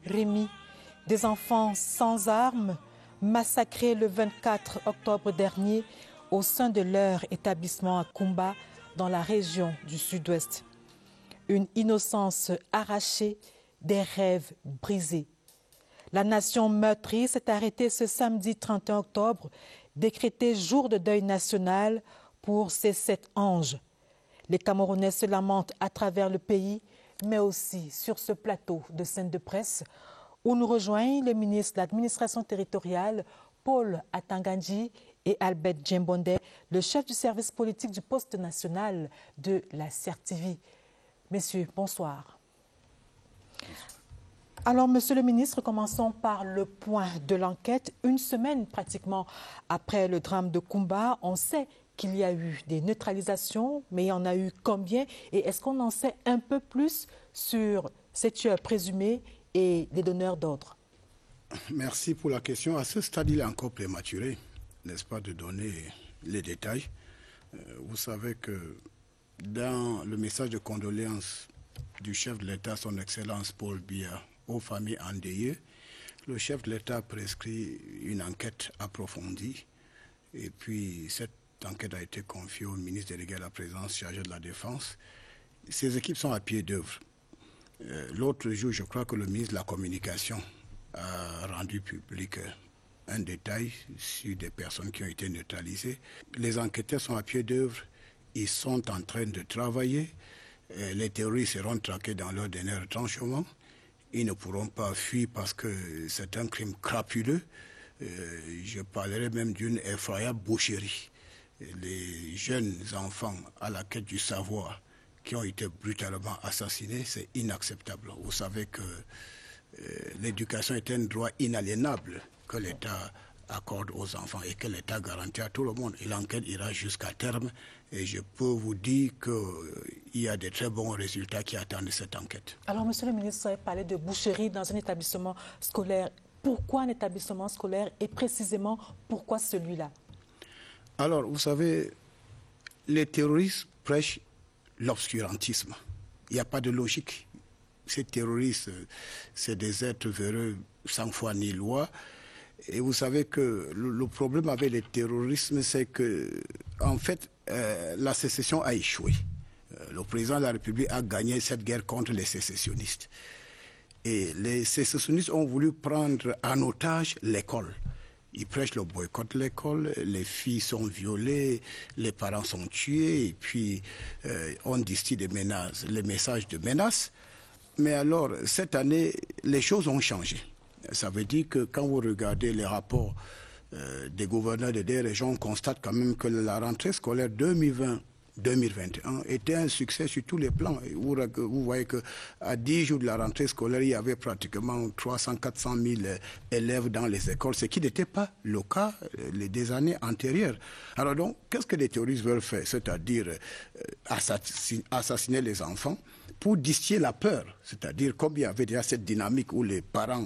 Rémi, des enfants sans armes, massacrés le 24 octobre dernier au sein de leur établissement à Kumba, dans la région du Sud-Ouest. Une innocence arrachée, des rêves brisés. La nation meurtrie s'est arrêtée ce samedi 31 octobre, décrété jour de deuil national pour ces 7 anges. Les Camerounais se lamentent à travers le pays, mais aussi sur ce plateau de scène de presse où nous rejoignent le ministre de l'administration territoriale, Paul Atangandji, et Albert Djembonde, le chef du service politique du poste national de la CERTIVI. Messieurs, bonsoir. Alors, monsieur le ministre, commençons par le point de l'enquête. Une semaine pratiquement après le drame de Kumba, on sait qu'il y a eu des neutralisations, mais il y en a eu combien? Et est-ce qu'on en sait un peu plus sur ces tueurs présumés et les donneurs d'ordre? Merci pour la question. À ce stade, il est encore prématuré, n'est-ce pas, de donner les détails. Vous savez que dans le message de condoléances du chef de l'État, son Excellence Paul Biya, aux familles endeuillées, le chef de l'État a prescrit une enquête approfondie. Et puis, cette enquête a été confiée au ministre délégué à la présidence chargé de la Défense. Ces équipes sont à pied d'œuvre. L'autre jour, je crois que le ministre de la Communication a rendu public un détail sur des personnes qui ont été neutralisées. Les enquêteurs sont à pied d'œuvre, ils sont en train de travailler. Les terroristes seront traqués dans leur dernier retranchement. Ils ne pourront pas fuir parce que c'est un crime crapuleux. Je parlerai même d'une effroyable boucherie. Les jeunes enfants à la quête du savoir qui ont été brutalement assassinés, c'est inacceptable. Vous savez que l'éducation est un droit inaliénable que l'État accorde aux enfants et que l'État garantit à tout le monde. Et l'enquête ira jusqu'à terme. Et je peux vous dire qu'il y a de très bons résultats qui attendent cette enquête. Alors, monsieur le ministre, vous avez parlé de boucherie dans un établissement scolaire. Pourquoi un établissement scolaire et précisément pourquoi celui-là? Alors, vous savez, les terroristes prêchent l'obscurantisme. Il n'y a pas de logique. Ces terroristes, c'est des êtres véreux sans foi ni loi. Et vous savez que le problème avec les terrorismes, c'est que, en fait, la sécession a échoué. Le président de la République a gagné cette guerre contre les sécessionnistes. Et les sécessionnistes ont voulu prendre en otage l'école. Ils prêchent le boycott de l'école, les filles sont violées, les parents sont tués, et puis on distille des menaces, les messages de menaces. Mais alors, cette année, les choses ont changé. Ça veut dire que quand vous regardez les rapports des gouverneurs des régions, on constate quand même que la rentrée scolaire 2020-2021 était un succès sur tous les plans. Et vous voyez qu'à 10 jours de la rentrée scolaire, il y avait pratiquement 300-400 000 élèves dans les écoles, ce qui n'était pas le cas des années antérieures. Alors donc, qu'est-ce que les terroristes veulent faire? C'est-à-dire assassiner les enfants pour distiller la peur. C'est-à-dire, comme il y avait déjà cette dynamique où les parents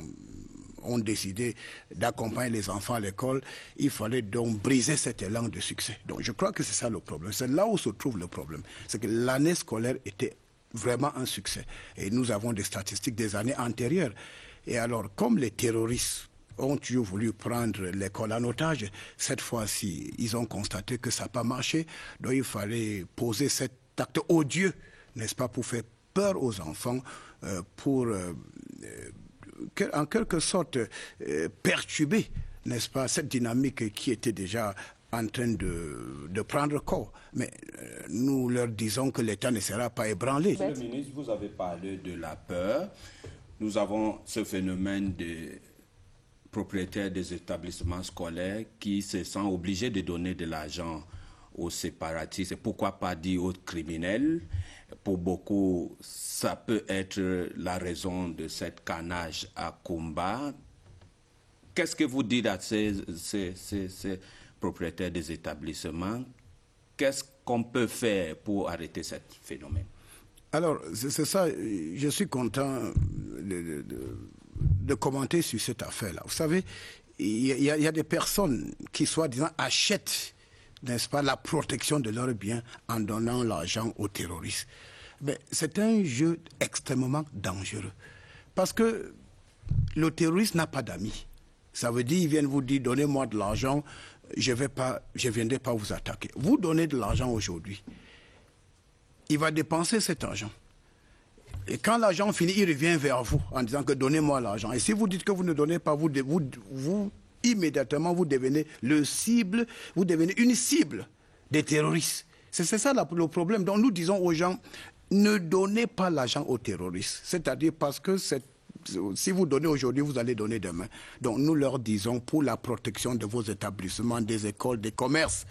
ont décidé d'accompagner les enfants à l'école, il fallait donc briser cet élan de succès. Donc je crois que c'est ça le problème. C'est là où se trouve le problème. C'est que l'année scolaire était vraiment un succès. Et nous avons des statistiques des années antérieures. Et alors, comme les terroristes ont toujours voulu prendre l'école en otage, cette fois-ci, ils ont constaté que ça n'a pas marché. Donc il fallait poser cet acte odieux, n'est-ce pas, pour faire peur aux enfants, pour en quelque sorte perturber, n'est-ce pas, cette dynamique qui était déjà en train de prendre corps. Mais nous leur disons que l'État ne sera pas ébranlé. Monsieur le ministre, vous avez parlé de la peur. Nous avons ce phénomène de propriétaires des établissements scolaires qui se sentent obligés de donner de l'argent aux séparatistes, pourquoi pas dire aux criminels. Pour beaucoup, ça peut être la raison de cette carnage à Kumba. Qu'est-ce que vous dites à ces propriétaires des établissements? Qu'est-ce qu'on peut faire pour arrêter ce phénomène? Alors, c'est ça, je suis content de commenter sur cette affaire-là. Vous savez, il y a des personnes qui, soi-disant, achètent, n'est-ce pas, la protection de leurs biens en donnant l'argent aux terroristes. Mais c'est un jeu extrêmement dangereux. Parce que le terroriste n'a pas d'amis. Ça veut dire qu'ils viennent vous dire, donnez-moi de l'argent, je ne viendrai pas vous attaquer. Vous donnez de l'argent aujourd'hui, il va dépenser cet argent. Et quand l'argent finit, il revient vers vous en disant que donnez-moi l'argent. Et si vous dites que vous ne donnez pas, vous immédiatement, vous devenez le cible, vous devenez une cible des terroristes. C'est ça le problème. Donc nous disons aux gens, ne donnez pas l'argent aux terroristes. C'est-à-dire parce que si vous donnez aujourd'hui, vous allez donner demain. Donc nous leur disons, pour la protection de vos établissements, des écoles, des commerces,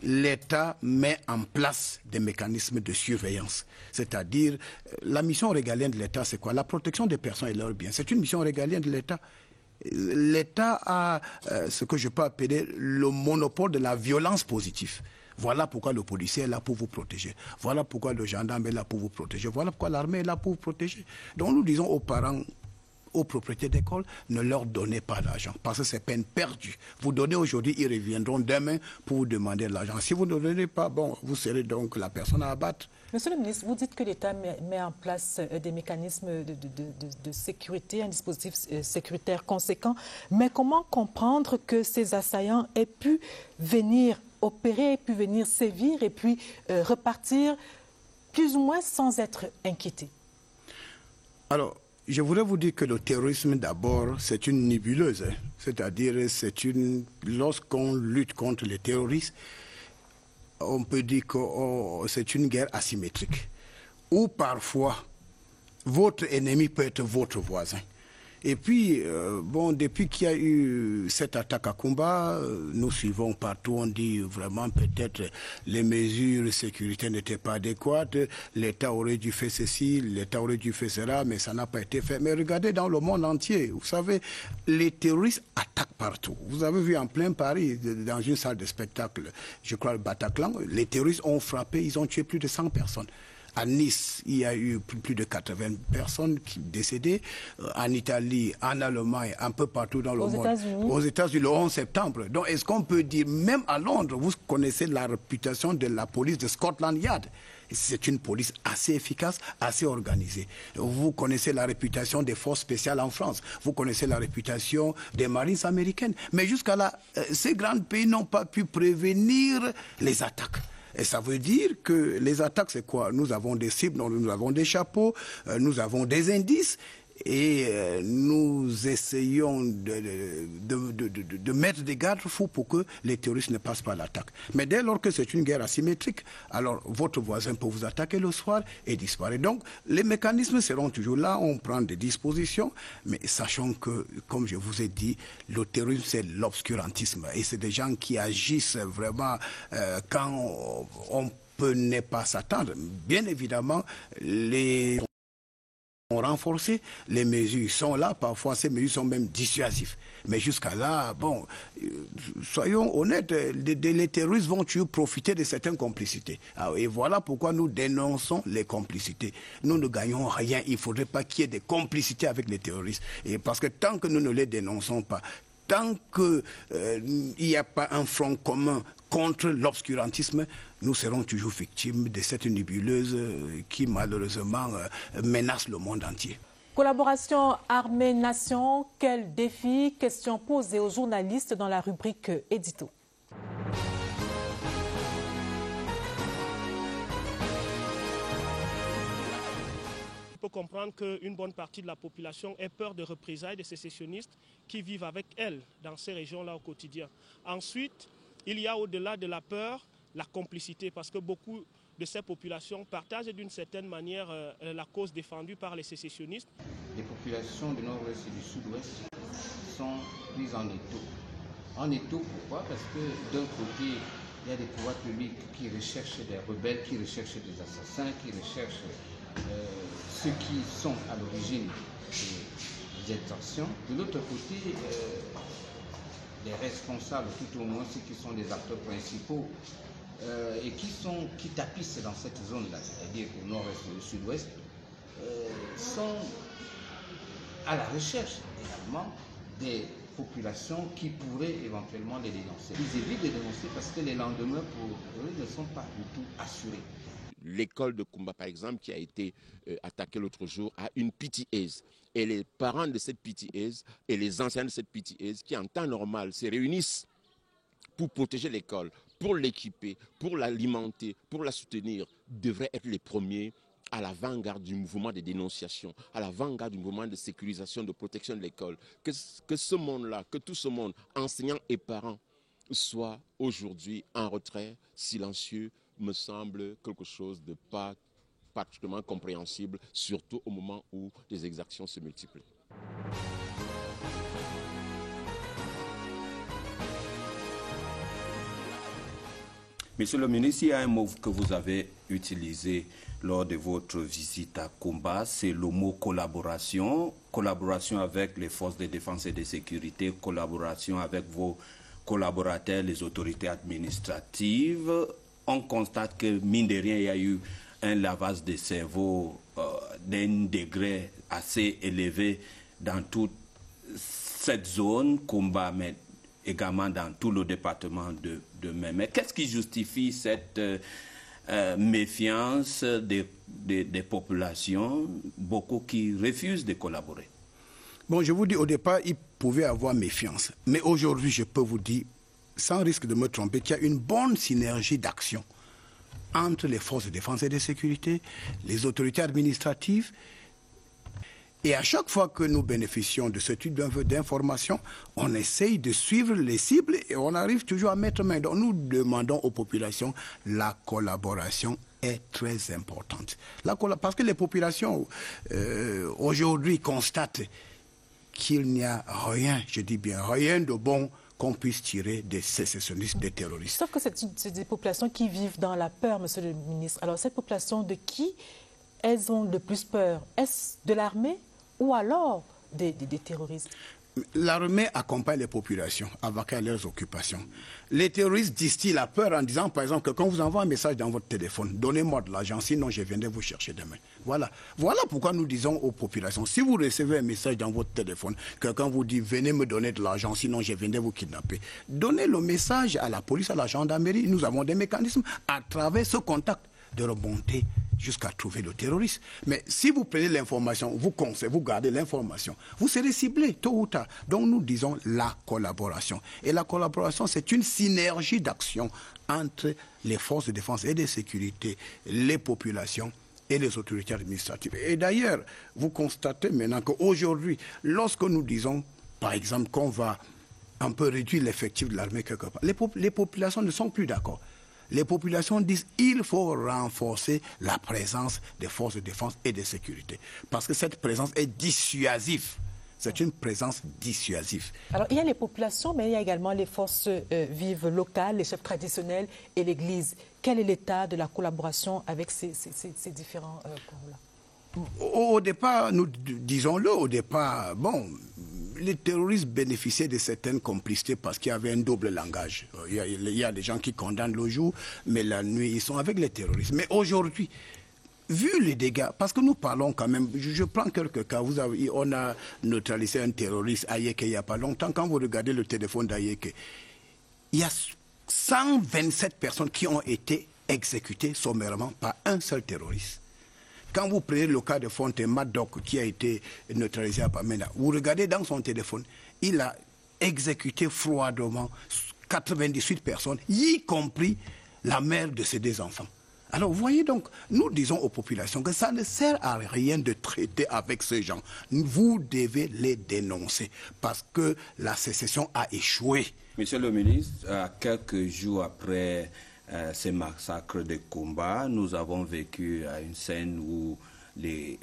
l'État met en place des mécanismes de surveillance. C'est-à-dire, la mission régalienne de l'État, c'est quoi? La protection des personnes et leurs biens. C'est une mission régalienne de l'État. L'État a ce que je peux appeler le monopole de la violence positive. Voilà pourquoi le policier est là pour vous protéger. Voilà pourquoi le gendarme est là pour vous protéger. Voilà pourquoi l'armée est là pour vous protéger. Donc nous disons aux parents, aux propriétaires d'école, ne leur donnez pas l'argent, parce que c'est peine perdue. Vous donnez aujourd'hui, ils reviendront demain pour vous demander l'argent. Si vous ne donnez pas, bon, vous serez donc la personne à abattre. Monsieur le ministre, vous dites que l'État met en place des mécanismes de sécurité, un dispositif sécuritaire conséquent, mais comment comprendre que ces assaillants aient pu venir opérer, aient pu venir sévir et puis repartir plus ou moins sans être inquiétés? Alors, je voudrais vous dire que le terrorisme, d'abord, c'est une nébuleuse. Hein. C'est-à-dire, lorsqu'on lutte contre les terroristes, on peut dire que c'est une guerre asymétrique. Où parfois, votre ennemi peut être votre voisin. Et puis, depuis qu'il y a eu cette attaque à Kumba, nous suivons partout, on dit vraiment peut-être les mesures sécuritaires n'étaient pas adéquates, l'État aurait dû faire ceci, l'État aurait dû faire cela, mais ça n'a pas été fait. Mais regardez dans le monde entier, vous savez, les terroristes attaquent partout. Vous avez vu en plein Paris, dans une salle de spectacle, je crois le Bataclan, les terroristes ont frappé, ils ont tué plus de 100 personnes. À Nice, il y a eu plus de 80 personnes qui décédées. En Italie, en Allemagne, un peu partout dans le monde. Aux États-Unis, le 11 septembre. Donc, est-ce qu'on peut dire, même à Londres, vous connaissez la réputation de la police de Scotland Yard. C'est une police assez efficace, assez organisée. Vous connaissez la réputation des forces spéciales en France. Vous connaissez la réputation des Marines américaines. Mais jusqu'à là, ces grands pays n'ont pas pu prévenir les attaques. Et ça veut dire que les attaques, c'est quoi? Nous avons des cibles, nous avons des chapeaux, nous avons des indices et nous essayons de mettre des garde-fous pour que les terroristes ne passent pas l'attaque. Mais dès lors que c'est une guerre asymétrique, alors votre voisin peut vous attaquer le soir et disparaître. Donc les mécanismes seront toujours là, on prend des dispositions, mais sachons que, comme je vous ai dit, le terrorisme c'est l'obscurantisme et c'est des gens qui agissent vraiment quand on peut ne pas s'attendre. Bien évidemment, les ont renforcé, les mesures sont là, parfois ces mesures sont même dissuasives. Mais jusqu'à là, bon, soyons honnêtes, les terroristes vont toujours profiter de certaines complicités. Et voilà pourquoi nous dénonçons les complicités. Nous ne gagnons rien, il ne faudrait pas qu'il y ait des complicités avec les terroristes. Et parce que tant que nous ne les dénonçons pas, tant qu'il n'y a pas un front commun contre l'obscurantisme, nous serons toujours victimes de cette nébuleuse qui malheureusement menace le monde entier. Collaboration armée-nation, quel défi? Question posée aux journalistes dans la rubrique édito. Il faut comprendre qu'une bonne partie de la population ait peur de représailles des sécessionnistes qui vivent avec elle dans ces régions-là au quotidien. Ensuite, il y a au-delà de la peur, la complicité, parce que beaucoup de ces populations partagent d'une certaine manière la cause défendue par les sécessionnistes. Les populations du nord-ouest et du sud-ouest sont prises en étau. En étau, pourquoi? Parce que d'un côté, il y a des pouvoirs publics qui recherchent des rebelles, qui recherchent des assassins, qui recherchent ceux qui sont à l'origine des exactions. De l'autre côté, les responsables, tout au moins ceux qui sont les acteurs principaux et qui tapissent dans cette zone-là, c'est-à-dire au nord-est et au sud-ouest, sont à la recherche également des populations qui pourraient éventuellement les dénoncer. Ils évitent de dénoncer parce que les lendemains pour eux ne sont pas du tout assurés. L'école de Kumba, par exemple, qui a été attaquée l'autre jour, a une PTAs. et les parents de cette PTAs et les enseignants de cette PTAs qui en temps normal se réunissent pour protéger l'école, pour l'équiper, pour l'alimenter, pour la soutenir, devraient être les premiers à l'avant-garde du mouvement de dénonciation, à l'avant-garde du mouvement de sécurisation, de protection de l'école. Que ce monde-là, que tout ce monde, enseignants et parents, soit aujourd'hui en retrait, silencieux, me semble quelque chose de pas particulièrement compréhensible, surtout au moment où les exactions se multiplient. Monsieur le ministre, il y a un mot que vous avez utilisé lors de votre visite à Koumba, c'est le mot collaboration. Collaboration avec les forces de défense et de sécurité, collaboration avec vos collaborateurs, les autorités administratives. On constate que, mine de rien, il y a eu un lavage de cerveau d'un degré assez élevé dans toute cette zone, Koumba, mais également dans tout le département de Mémé. Qu'est-ce qui justifie cette méfiance des populations, beaucoup qui refusent de collaborer? Bon, je vous dis, au départ, il pouvait avoir méfiance. Mais aujourd'hui, je peux vous dire, sans risque de me tromper, qu'il y a une bonne synergie d'action entre les forces de défense et de sécurité, les autorités administratives. Et à chaque fois que nous bénéficions de ce type d'informations, on essaye de suivre les cibles et on arrive toujours à mettre main. Donc nous demandons aux populations, la collaboration est très importante. Parce que les populations aujourd'hui constatent qu'il n'y a rien, je dis bien rien de bon qu'on puisse tirer des sécessionnistes, des terroristes. Sauf que c'est des populations qui vivent dans la peur, monsieur le ministre. Alors cette population, de qui elles ont le plus peur? Est-ce de l'armée ou alors des terroristes? L'armée accompagne les populations avec leurs occupations. Les terroristes distillent la peur en disant, par exemple, que quand vous envoie un message dans votre téléphone, donnez-moi de l'argent, sinon je viendrai vous chercher demain. Voilà pourquoi nous disons aux populations, si vous recevez un message dans votre téléphone, quelqu'un vous dit, venez me donner de l'argent, sinon je viendrai vous kidnapper. Donnez le message à la police, à la gendarmerie. Nous avons des mécanismes à travers ce contact de remonter jusqu'à trouver le terroriste. Mais si vous prenez l'information, vous gardez l'information, vous serez ciblé tôt ou tard. Donc nous disons la collaboration. Et la collaboration, c'est une synergie d'action entre les forces de défense et de sécurité, les populations et les autorités administratives. Et d'ailleurs, vous constatez maintenant qu'aujourd'hui, lorsque nous disons, par exemple, qu'on va un peu réduire l'effectif de l'armée quelque part, les populations ne sont plus d'accord. Les populations disent qu'il faut renforcer la présence des forces de défense et de sécurité. Parce que cette présence est dissuasive. C'est une présence dissuasive. Alors, il y a les populations, mais il y a également les forces vives locales, les chefs traditionnels et l'Église. Quel est l'état de la collaboration avec ces différents corps-là? Au départ, nous disons-le, les terroristes bénéficiaient de certaines complicités parce qu'il y avait un double langage. Il y a des gens qui condamnent le jour, mais la nuit, ils sont avec les terroristes. Mais aujourd'hui, vu les dégâts, parce que nous parlons quand même, je prends quelques cas, on a neutralisé un terroriste à Yéké il n'y a pas longtemps. Quand vous regardez le téléphone d'Ayéké, il y a 127 personnes qui ont été exécutées sommairement par un seul terroriste. Quand vous prenez le cas de Fontaine Madoc qui a été neutralisé à Pamena, vous regardez dans son téléphone, il a exécuté froidement 98 personnes, y compris la mère de ses deux enfants. Alors, vous voyez donc, nous disons aux populations que ça ne sert à rien de traiter avec ces gens. Vous devez les dénoncer parce que la sécession a échoué. Monsieur le ministre, à quelques jours après ces massacres de Koumba, nous avons vécu à une scène où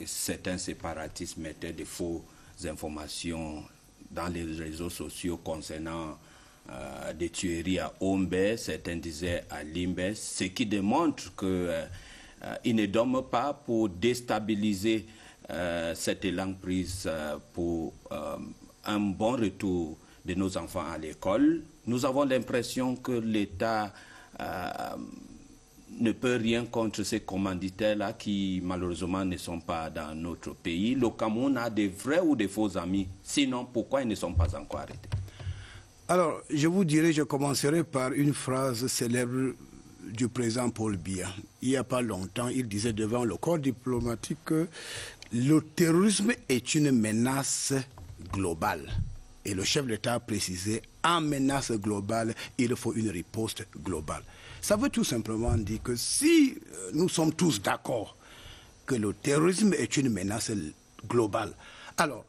certains séparatistes mettaient de fausses informations dans les réseaux sociaux concernant des tueries à Ombe, certains disaient à Limbes, ce qui démontre qu'ils ne dorment pas pour déstabiliser cet élan prise pour un bon retour de nos enfants à l'école. Nous avons l'impression que l'État ne peut rien contre ces commanditaires-là qui, malheureusement, ne sont pas dans notre pays. Le Cameroun a des vrais ou des faux amis. Sinon, pourquoi ils ne sont pas encore arrêtés? Alors, je commencerai par une phrase célèbre du président Paul Biya. Il n'y a pas longtemps, il disait devant le corps diplomatique Le terrorisme est une menace globale. Et le chef d'État a précisé, en menace globale, il faut une riposte globale. Ça veut tout simplement dire que si nous sommes tous d'accord que le terrorisme est une menace globale, alors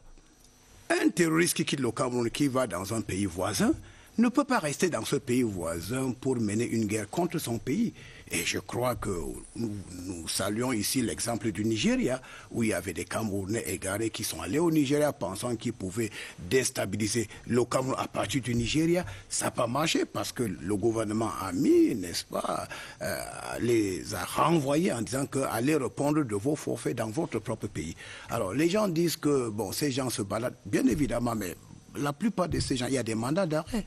un terroriste qui quitte le Cameroun, qui va dans un pays voisin, ne peut pas rester dans ce pays voisin pour mener une guerre contre son pays. Et je crois que nous saluons ici l'exemple du Nigeria, où il y avait des Camerounais égarés qui sont allés au Nigeria pensant qu'ils pouvaient déstabiliser le Cameroun à partir du Nigeria. Ça n'a pas marché parce que le gouvernement a mis, n'est-ce pas, les a renvoyés en disant que allez répondre de vos forfaits dans votre propre pays. Alors les gens disent que bon, ces gens se baladent, bien évidemment, mais la plupart de ces gens, il y a des mandats d'arrêt.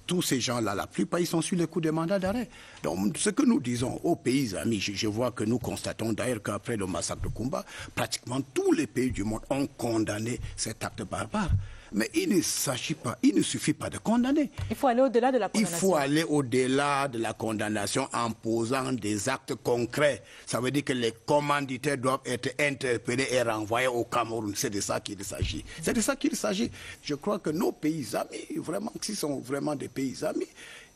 Tous ces gens-là, la plupart, ils sont sur les coups des mandats d'arrêt. Donc, ce que nous disons aux pays amis, je vois que nous constatons d'ailleurs qu'après le massacre de Kumba, pratiquement tous les pays du monde ont condamné cet acte barbare. Mais il ne s'agit pas, il ne suffit pas de condamner. Il faut aller au-delà de la condamnation. Il faut aller au-delà de la condamnation en posant des actes concrets. Ça veut dire que les commanditaires doivent être interpellés et renvoyés au Cameroun. C'est de ça qu'il s'agit. C'est de ça qu'il s'agit. Je crois que nos pays amis, vraiment, qui sont vraiment des pays amis,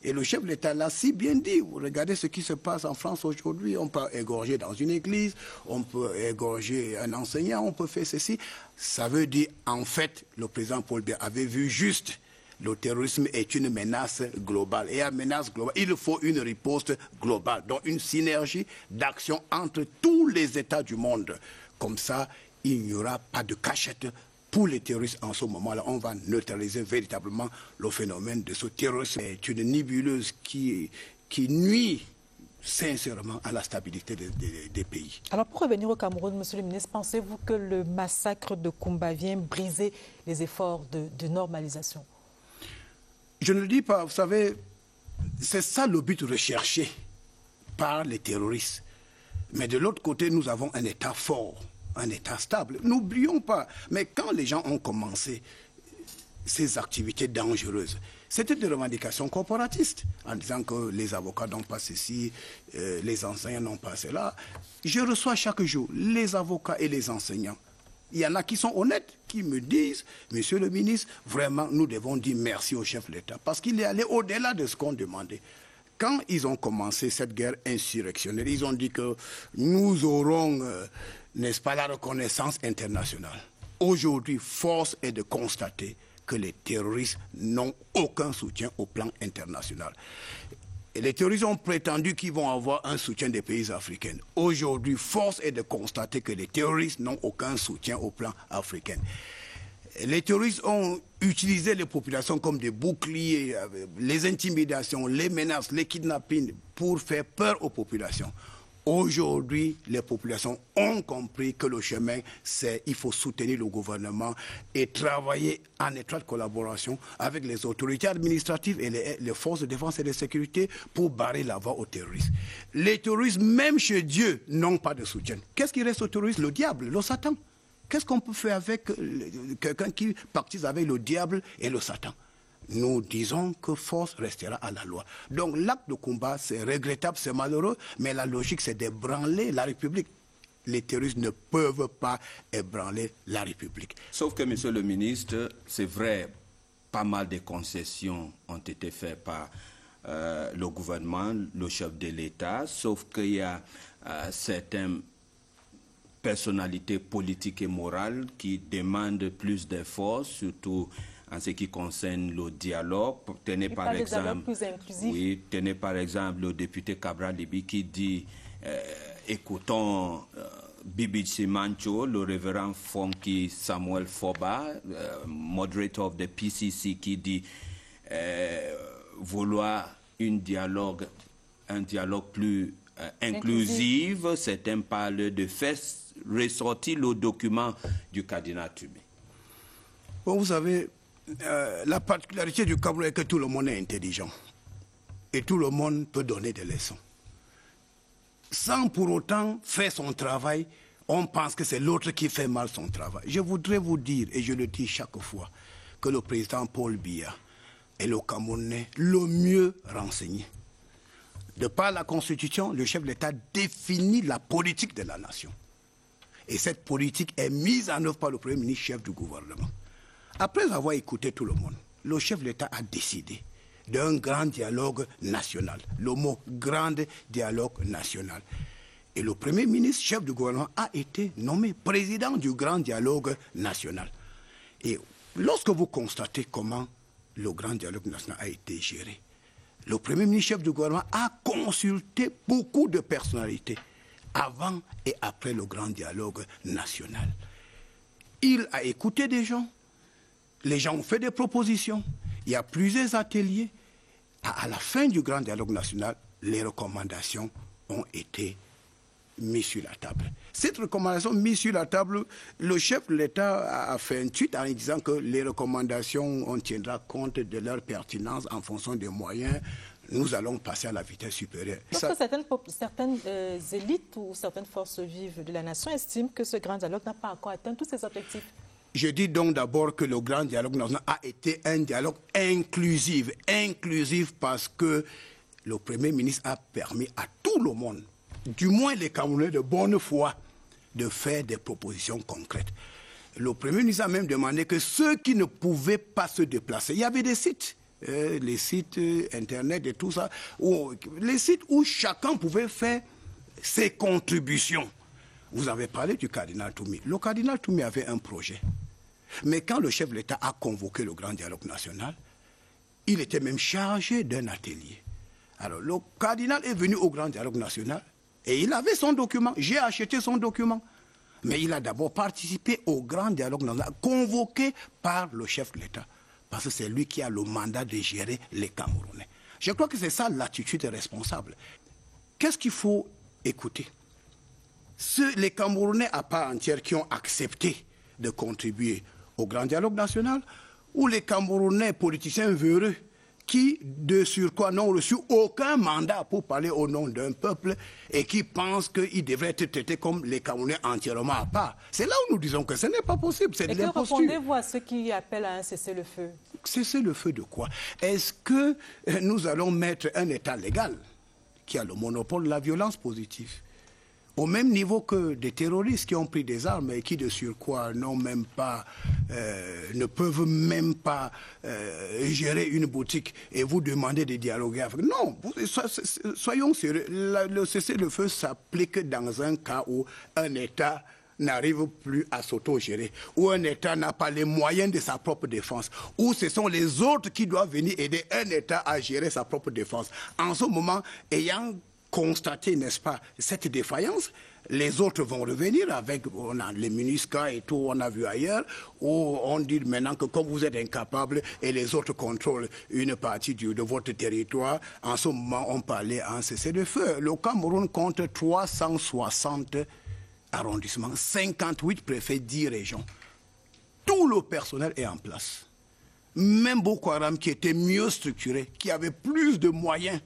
et le chef de l'État l'a si bien dit. Vous regardez ce qui se passe en France aujourd'hui. On peut égorger dans une église, on peut égorger un enseignant, on peut faire ceci. Ça veut dire, en fait, le président Paul Biya avait vu juste. Le terrorisme est une menace globale. Et à menace globale, il faut une riposte globale. Donc une synergie d'action entre tous les États du monde. Comme ça, il n'y aura pas de cachette. Pour les terroristes, en ce moment-là, on va neutraliser véritablement le phénomène de ce terrorisme. C'est une nébuleuse qui nuit sincèrement à la stabilité des pays. Alors, pour revenir au Cameroun, Monsieur le ministre, pensez-vous que le massacre de Kumba vient briser les efforts de normalisation? Je ne le dis pas. Vous savez, c'est ça le but recherché par les terroristes. Mais de l'autre côté, nous avons un État fort, un État stable. N'oublions pas, mais quand les gens ont commencé ces activités dangereuses, c'était des revendications corporatistes, en disant que les avocats n'ont pas ceci, les enseignants n'ont pas cela. Je reçois chaque jour les avocats et les enseignants. Il y en a qui sont honnêtes, qui me disent, Monsieur le ministre, vraiment, nous devons dire merci au chef de l'État, parce qu'il est allé au-delà de ce qu'on demandait. Quand ils ont commencé cette guerre insurrectionnelle, ils ont dit que nous aurons, n'est-ce pas, la reconnaissance internationale. Aujourd'hui, force est de constater que les terroristes n'ont aucun soutien au plan international. Et les terroristes ont prétendu qu'ils vont avoir un soutien des pays africains. Aujourd'hui, force est de constater que les terroristes n'ont aucun soutien au plan africain. Les terroristes ont utilisé les populations comme des boucliers, les intimidations, les menaces, les kidnappings pour faire peur aux populations. Aujourd'hui, les populations ont compris que le chemin, c'est il faut soutenir le gouvernement et travailler en étroite collaboration avec les autorités administratives et les forces de défense et de sécurité pour barrer la voie aux terroristes. Les terroristes, même chez Dieu, n'ont pas de soutien. Qu'est-ce qui reste aux terroristes? Le diable, le Satan. Qu'est-ce qu'on peut faire avec quelqu'un qui pactise avec le diable et le Satan? Nous disons que force restera à la loi. Donc l'acte de combat, c'est regrettable, c'est malheureux, mais la logique, c'est d'ébranler la République. Les terroristes ne peuvent pas ébranler la République. Sauf que, Monsieur le ministre, c'est vrai, pas mal de concessions ont été faites par le gouvernement, le chef de l'État, sauf qu'il y a certaines personnalités politiques et morales qui demandent plus d'efforts, surtout en ce qui concerne le dialogue. Tenez par exemple, tenez par exemple le député Cabral Libi qui dit écoutons Bibi Simancho, le révérend Fonky Samuel Foba, moderator of the PCC, qui dit vouloir un dialogue plus inclusif. Certains parlent de faire ressortir le document du cardinal Tubé. Bon, vous savez, la particularité du Cameroun est que tout le monde est intelligent. Et tout le monde peut donner des leçons. Sans pour autant faire son travail, on pense que c'est l'autre qui fait mal son travail. Je voudrais vous dire, et je le dis chaque fois, que le président Paul Biya est le Camerounais le mieux renseigné. De par la Constitution, le chef de l'État définit la politique de la nation. Et cette politique est mise en œuvre par le Premier ministre, chef du gouvernement. Après avoir écouté tout le monde, le chef de l'État a décidé d'un grand dialogue national. Le mot « grand dialogue national ». Et le Premier ministre, chef du gouvernement, a été nommé président du grand dialogue national. Et lorsque vous constatez comment le grand dialogue national a été géré, le Premier ministre, chef du gouvernement, a consulté beaucoup de personnalités avant et après le grand dialogue national. Il a écouté des gens, les gens ont fait des propositions, il y a plusieurs ateliers. À la fin du grand dialogue national, les recommandations ont été mises sur la table. Cette recommandation mise sur la table, le chef de l'État a fait un tweet en disant que les recommandations, on tiendra compte de leur pertinence en fonction des moyens. Nous allons passer à la vitesse supérieure. Parce que certaines élites ou certaines forces vives de la nation estiment que ce grand dialogue n'a pas encore atteint tous ses objectifs. Je dis donc d'abord que le grand dialogue national a été un dialogue inclusif. Inclusif parce que le Premier ministre a permis à tout le monde, du moins les Camerounais de bonne foi, de faire des propositions concrètes. Le Premier ministre a même demandé que ceux qui ne pouvaient pas se déplacer, il y avait des sites, les sites Internet et tout ça, les sites où chacun pouvait faire ses contributions. Vous avez parlé du cardinal Toumi. Le cardinal Toumi avait un projet. Mais quand le chef de l'État a convoqué le grand dialogue national, il était même chargé d'un atelier. Alors le cardinal est venu au grand dialogue national et il avait son document. J'ai acheté son document. Mais il a d'abord participé au grand dialogue national convoqué par le chef de l'État. Parce que c'est lui qui a le mandat de gérer les Camerounais. Je crois que c'est ça l'attitude responsable. Qu'est-ce qu'il faut écouter? Les Camerounais à part entière qui ont accepté de contribuer au grand dialogue national, ou les Camerounais politiciens véreux qui, de surcroît, n'ont reçu aucun mandat pour parler au nom d'un peuple et qui pensent qu'ils devraient être traités comme les Camerounais entièrement à part. C'est là où nous disons que ce n'est pas possible, c'est de l'imposture. Et que répondez-vous à ceux qui appellent à un cessez-le-feu? Cessez-le-feu de quoi? Est-ce que nous allons mettre un État légal qui a le monopole de la violence positive au même niveau que des terroristes qui ont pris des armes et qui, de surcroît, n'ont même pas, ne peuvent même pas gérer une boutique et vous demander de dialoguer avec. Non, soyons sérieux. Le cessez-le-feu s'applique dans un cas où un État n'arrive plus à s'auto-gérer, où un État n'a pas les moyens de sa propre défense, où ce sont les autres qui doivent venir aider un État à gérer sa propre défense. En ce moment, ayant constater, n'est-ce pas, cette défaillance, les autres vont revenir avec on a les MINUSCA et tout, on a vu ailleurs, où on dit maintenant que comme vous êtes incapable et les autres contrôlent une partie de votre territoire, en ce moment, on parlait en cessez-le-feu. Le Cameroun compte 360 arrondissements, 58 préfets, 10 régions. Tout le personnel est en place. Même Boko Haram, qui était mieux structuré, qui avait plus de moyens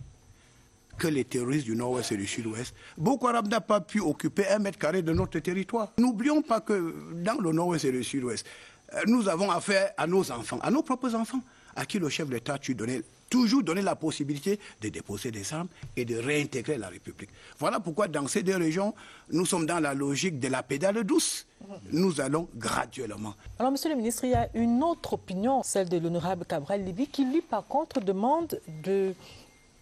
que les terroristes du nord-ouest et du sud-ouest, Boko Haram n'a pas pu occuper 1 mètre carré de notre territoire. N'oublions pas que dans le nord-ouest et le sud-ouest, nous avons affaire à nos enfants, à nos propres enfants, à qui le chef de l'État toujours donné la possibilité de déposer des armes et de réintégrer la République. Voilà pourquoi dans ces 2 régions, nous sommes dans la logique de la pédale douce. Nous allons graduellement. Alors, monsieur le ministre, il y a une autre opinion, celle de l'honorable Cabral Libby, qui lui, par contre, demande de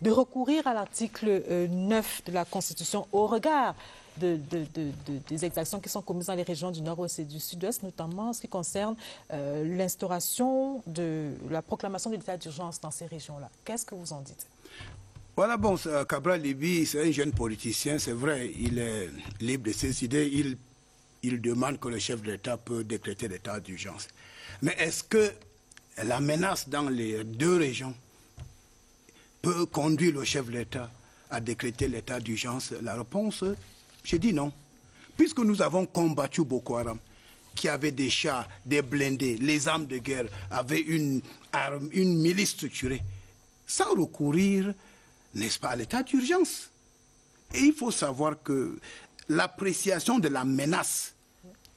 recourir à l'article 9 de la Constitution au regard des exactions qui sont commises dans les régions du Nord-Ouest et du Sud-Ouest, notamment en ce qui concerne l'instauration de la proclamation de l'état d'urgence dans ces régions-là. Qu'est-ce que vous en dites? Voilà, bon, Cabral Libby, c'est un jeune politicien, c'est vrai, il est libre de ses idées, il demande que le chef de l'État peut décréter l'état d'urgence. Mais est-ce que la menace dans les 2 régions peut conduire le chef de l'État à décréter l'état d'urgence? La réponse, je dis non. Puisque nous avons combattu Boko Haram, qui avait des chars, des blindés, les armes de guerre, avait une milice structurée, sans recourir, n'est-ce pas, à l'état d'urgence. Et il faut savoir que l'appréciation de la menace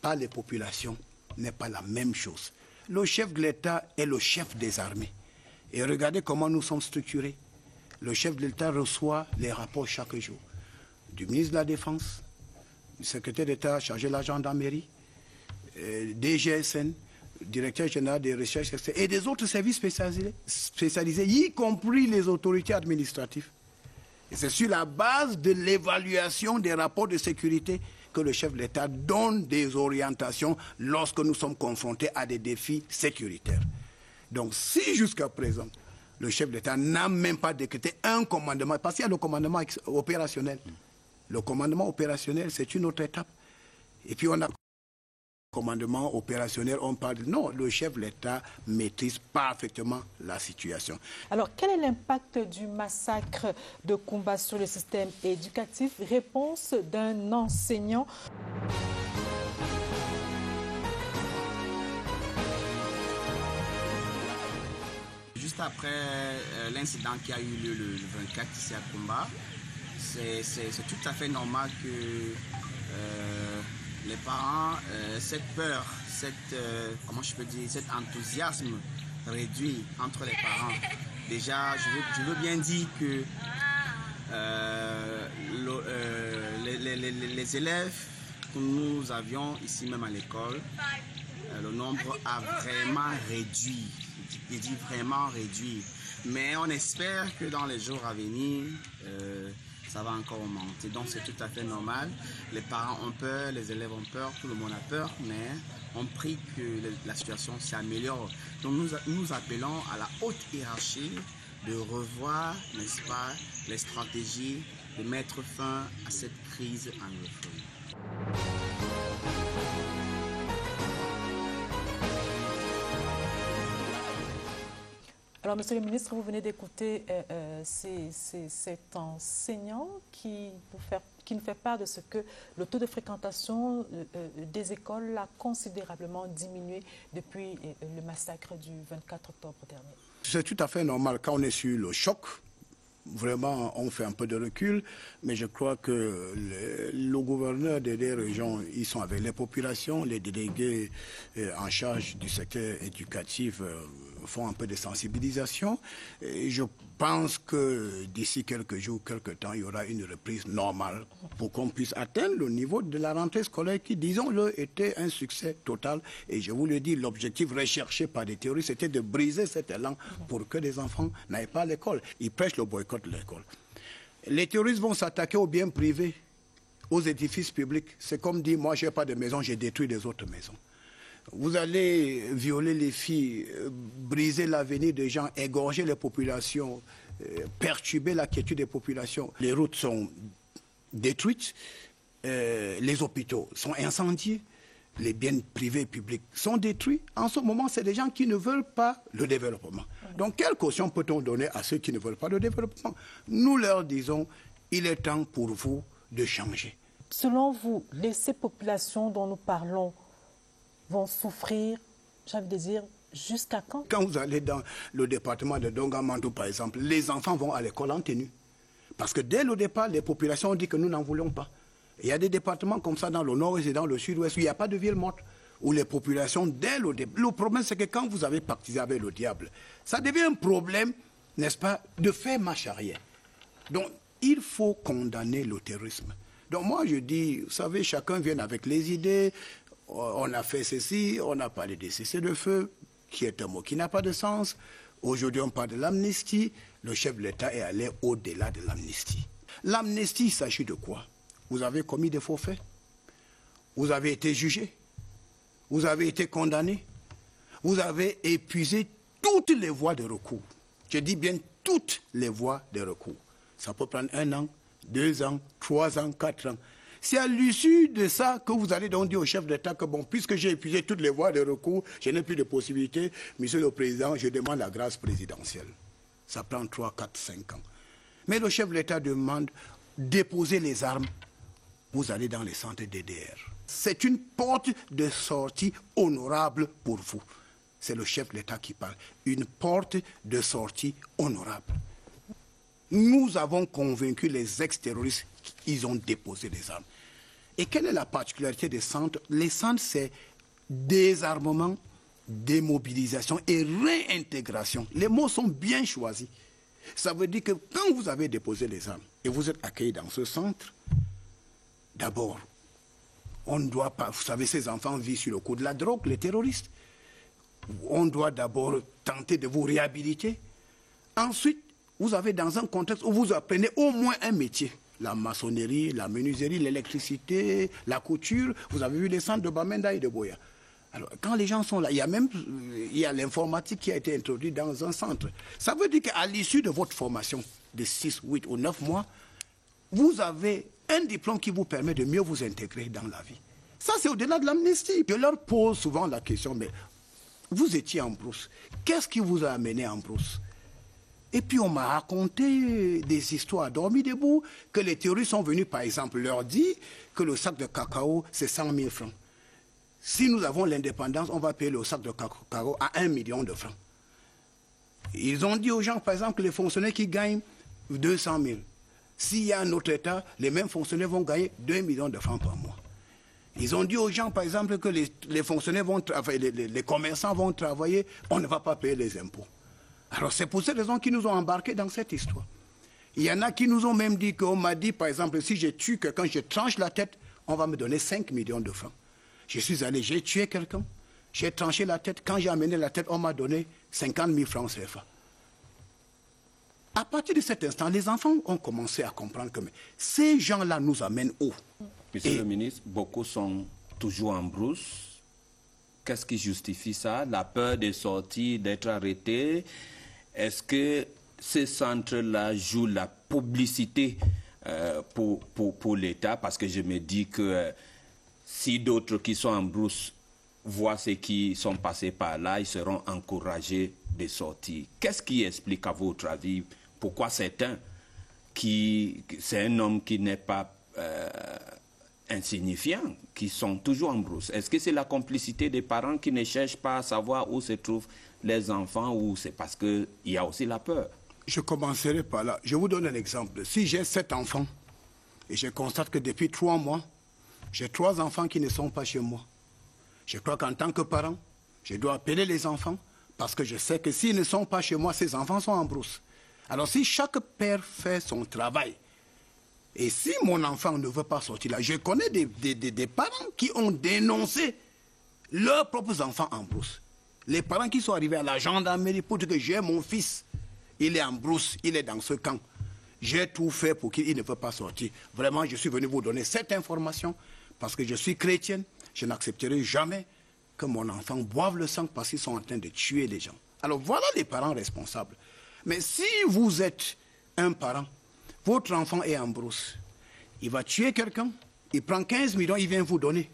par les populations n'est pas la même chose. Le chef de l'État est le chef des armées. Et regardez comment nous sommes structurés. Le chef de l'État reçoit les rapports chaque jour du ministre de la Défense, secrétaire d'État chargé de la gendarmerie, DGSN, directeur général des recherches et des autres services spécialisés, y compris les autorités administratives. Et c'est sur la base de l'évaluation des rapports de sécurité que le chef de l'État donne des orientations lorsque nous sommes confrontés à des défis sécuritaires. Donc si jusqu'à présent, le chef de l'État n'a même pas décrété un commandement, parce qu'il y a le commandement opérationnel. Le commandement opérationnel, c'est une autre étape. Et puis on a... commandement opérationnel, on parle... Non, le chef de l'État maîtrise parfaitement la situation. Alors, quel est l'impact du massacre de Koumba sur le système éducatif? Réponse d'un enseignant. Juste après l'incident qui a eu lieu le 24 ici à Koumba, c'est tout à fait normal que les parents, cette peur, comment je peux dire, cet enthousiasme réduit entre les parents. Déjà, je veux bien dire que les élèves que nous avions ici même à l'école, le nombre a vraiment réduit. Je dis vraiment réduit. Mais on espère que dans les jours à venir, ça va encore augmenter. Donc c'est tout à fait normal. Les parents ont peur, les élèves ont peur, tout le monde a peur, mais on prie que la situation s'améliore. Donc nous appelons à la haute hiérarchie de revoir, n'est-ce pas, les stratégies, de mettre fin à cette crise anglophone. Alors, Monsieur le ministre, vous venez d'écouter cet enseignant qui nous fait part de ce que le taux de fréquentation des écoles a considérablement diminué depuis le massacre du 24 octobre dernier. C'est tout à fait normal. Quand on est sur le choc, vraiment, on fait un peu de recul, mais je crois que le gouverneur des deux régions, ils sont avec les populations, les délégués en charge du secteur éducatif font un peu de sensibilisation. Et je pense que d'ici quelques jours, quelques temps, il y aura une reprise normale pour qu'on puisse atteindre le niveau de la rentrée scolaire qui, disons-le, était un succès total. Et je vous le dis, l'objectif recherché par les terroristes, c'était de briser cet élan pour que les enfants n'aillent pas à l'école. Ils prêchent le boycott de l'école. Les terroristes vont s'attaquer aux biens privés, aux édifices publics. C'est comme dire, moi, je n'ai pas de maison, j'ai détruit les autres maisons. Vous allez violer les filles, briser l'avenir des gens, égorger les populations, perturber la quiétude des populations. Les routes sont détruites, les hôpitaux sont incendiés, les biens privés et publics sont détruits. En ce moment, c'est des gens qui ne veulent pas le développement. Donc, quelle caution peut-on donner à ceux qui ne veulent pas le développement? Nous leur disons, il est temps pour vous de changer. Selon vous, ces populations dont nous parlons vont souffrir, j'ai envie de dire, jusqu'à quand? Quand vous allez dans le département de Dongamantou, par exemple, les enfants vont à l'école en tenue. Parce que dès le départ, les populations ont dit que nous n'en voulons pas. Il y a des départements comme ça dans le nord-est et dans le sud-ouest où il n'y a pas de ville morte, où les populations, dès le départ... Le problème, c'est que quand vous avez pactisé avec le diable, ça devient un problème, n'est-ce pas, de faire marche arrière. Donc, il faut condamner le terrorisme. Donc moi, je dis, vous savez, chacun vient avec les idées. On a fait ceci, on a parlé des cessez-le-feu, qui est un mot qui n'a pas de sens. Aujourd'hui, on parle de l'amnistie. Le chef de l'État est allé au-delà de l'amnistie. L'amnistie, il s'agit de quoi? Vous avez commis des faux faits. Vous avez été jugé. Vous avez été condamné. Vous avez épuisé toutes les voies de recours. Je dis bien toutes les voies de recours. Ça peut prendre 1 an, 2 ans, 3 ans, 4 ans. C'est à l'issue de ça que vous allez donc dire au chef d'État que, bon, puisque j'ai épuisé toutes les voies de recours, je n'ai plus de possibilités, Monsieur le Président, je demande la grâce présidentielle. Ça prend 3, 4, 5 ans. Mais le chef de l'État demande déposer les armes. Vous allez dans les centres DDR. C'est une porte de sortie honorable pour vous. C'est le chef de l'État qui parle. Une porte de sortie honorable. Nous avons convaincu les ex-terroristes qu'ils ont déposé les armes. Et quelle est la particularité des centres? Les centres, c'est désarmement, démobilisation et réintégration. Les mots sont bien choisis. Ça veut dire que quand vous avez déposé les armes et vous êtes accueilli dans ce centre, d'abord, On ne doit pas, vous savez, ces enfants vivent sur le coup de la drogue, les terroristes. On doit d'abord tenter de vous réhabiliter. Ensuite, vous avez dans un contexte où vous apprenez au moins un métier. La maçonnerie, la menuiserie, l'électricité, la couture. Vous avez vu les centres de Bamenda et de Boya. Alors, quand les gens sont là, il y a l'informatique qui a été introduite dans un centre. Ça veut dire qu'à l'issue de votre formation de 6, 8 ou 9 mois, vous avez un diplôme qui vous permet de mieux vous intégrer dans la vie. Ça, c'est au-delà de l'amnistie. Je leur pose souvent la question, mais vous étiez en brousse. Qu'est-ce qui vous a amené en brousse? Et puis on m'a raconté des histoires dormies debout, que les terroristes sont venus, par exemple, leur dire que le sac de cacao, c'est 100 000 francs. Si nous avons l'indépendance, on va payer le sac de cacao à 1 million de francs. Ils ont dit aux gens, par exemple, les fonctionnaires qui gagnent 200 000. S'il y a un autre État, les mêmes fonctionnaires vont gagner 2 millions de francs par mois. Ils ont dit aux gens, par exemple, que les fonctionnaires vont travailler, les commerçants vont travailler, on ne va pas payer les impôts. Alors c'est pour cette raison qu'ils nous ont embarqués dans cette histoire. Il y en a qui nous ont même dit qu'on m'a dit, par exemple, si je tue quelqu'un, je tranche la tête, on va me donner 5 millions de francs. Je suis allé, j'ai tué quelqu'un, j'ai tranché la tête. Quand j'ai amené la tête, on m'a donné 50 000 francs CFA. À partir de cet instant, les enfants ont commencé à comprendre que ces gens-là nous amènent où? Monsieur le ministre, beaucoup sont toujours en brousse. Qu'est-ce qui justifie ça? La peur de sortir, d'être arrêté? Est-ce que ces centres-là jouent la publicité pour l'État? Parce que je me dis que si d'autres qui sont en brousse voient ceux qui sont passés par là, ils seront encouragés de sortir. Qu'est-ce qui explique, à votre avis, pourquoi c'est un homme qui n'est pas insignifiants, qui sont toujours en brousse? Est-ce que c'est la complicité des parents qui ne cherchent pas à savoir où se trouvent les enfants, ou c'est parce qu'il y a aussi la peur? Je commencerai par là. Je vous donne un exemple. Si j'ai 7 enfants, et je constate que depuis 3 mois, j'ai 3 enfants qui ne sont pas chez moi, je crois qu'en tant que parent, je dois appeler les enfants, parce que je sais que s'ils ne sont pas chez moi, ces enfants sont en brousse. Alors si chaque père fait son travail, et si mon enfant ne veut pas sortir là, je connais des parents qui ont dénoncé leurs propres enfants en brousse. Les parents qui sont arrivés à la gendarmerie pour dire que j'ai mon fils, il est en brousse, il est dans ce camp. J'ai tout fait pour qu'il ne veut pas sortir. Vraiment, je suis venu vous donner cette information parce que je suis chrétienne. Je n'accepterai jamais que mon enfant boive le sang parce qu'ils sont en train de tuer les gens. Alors voilà les parents responsables. Mais si vous êtes un parent, votre enfant est en brousse, il va tuer quelqu'un, il prend 15 millions, il vient vous donner.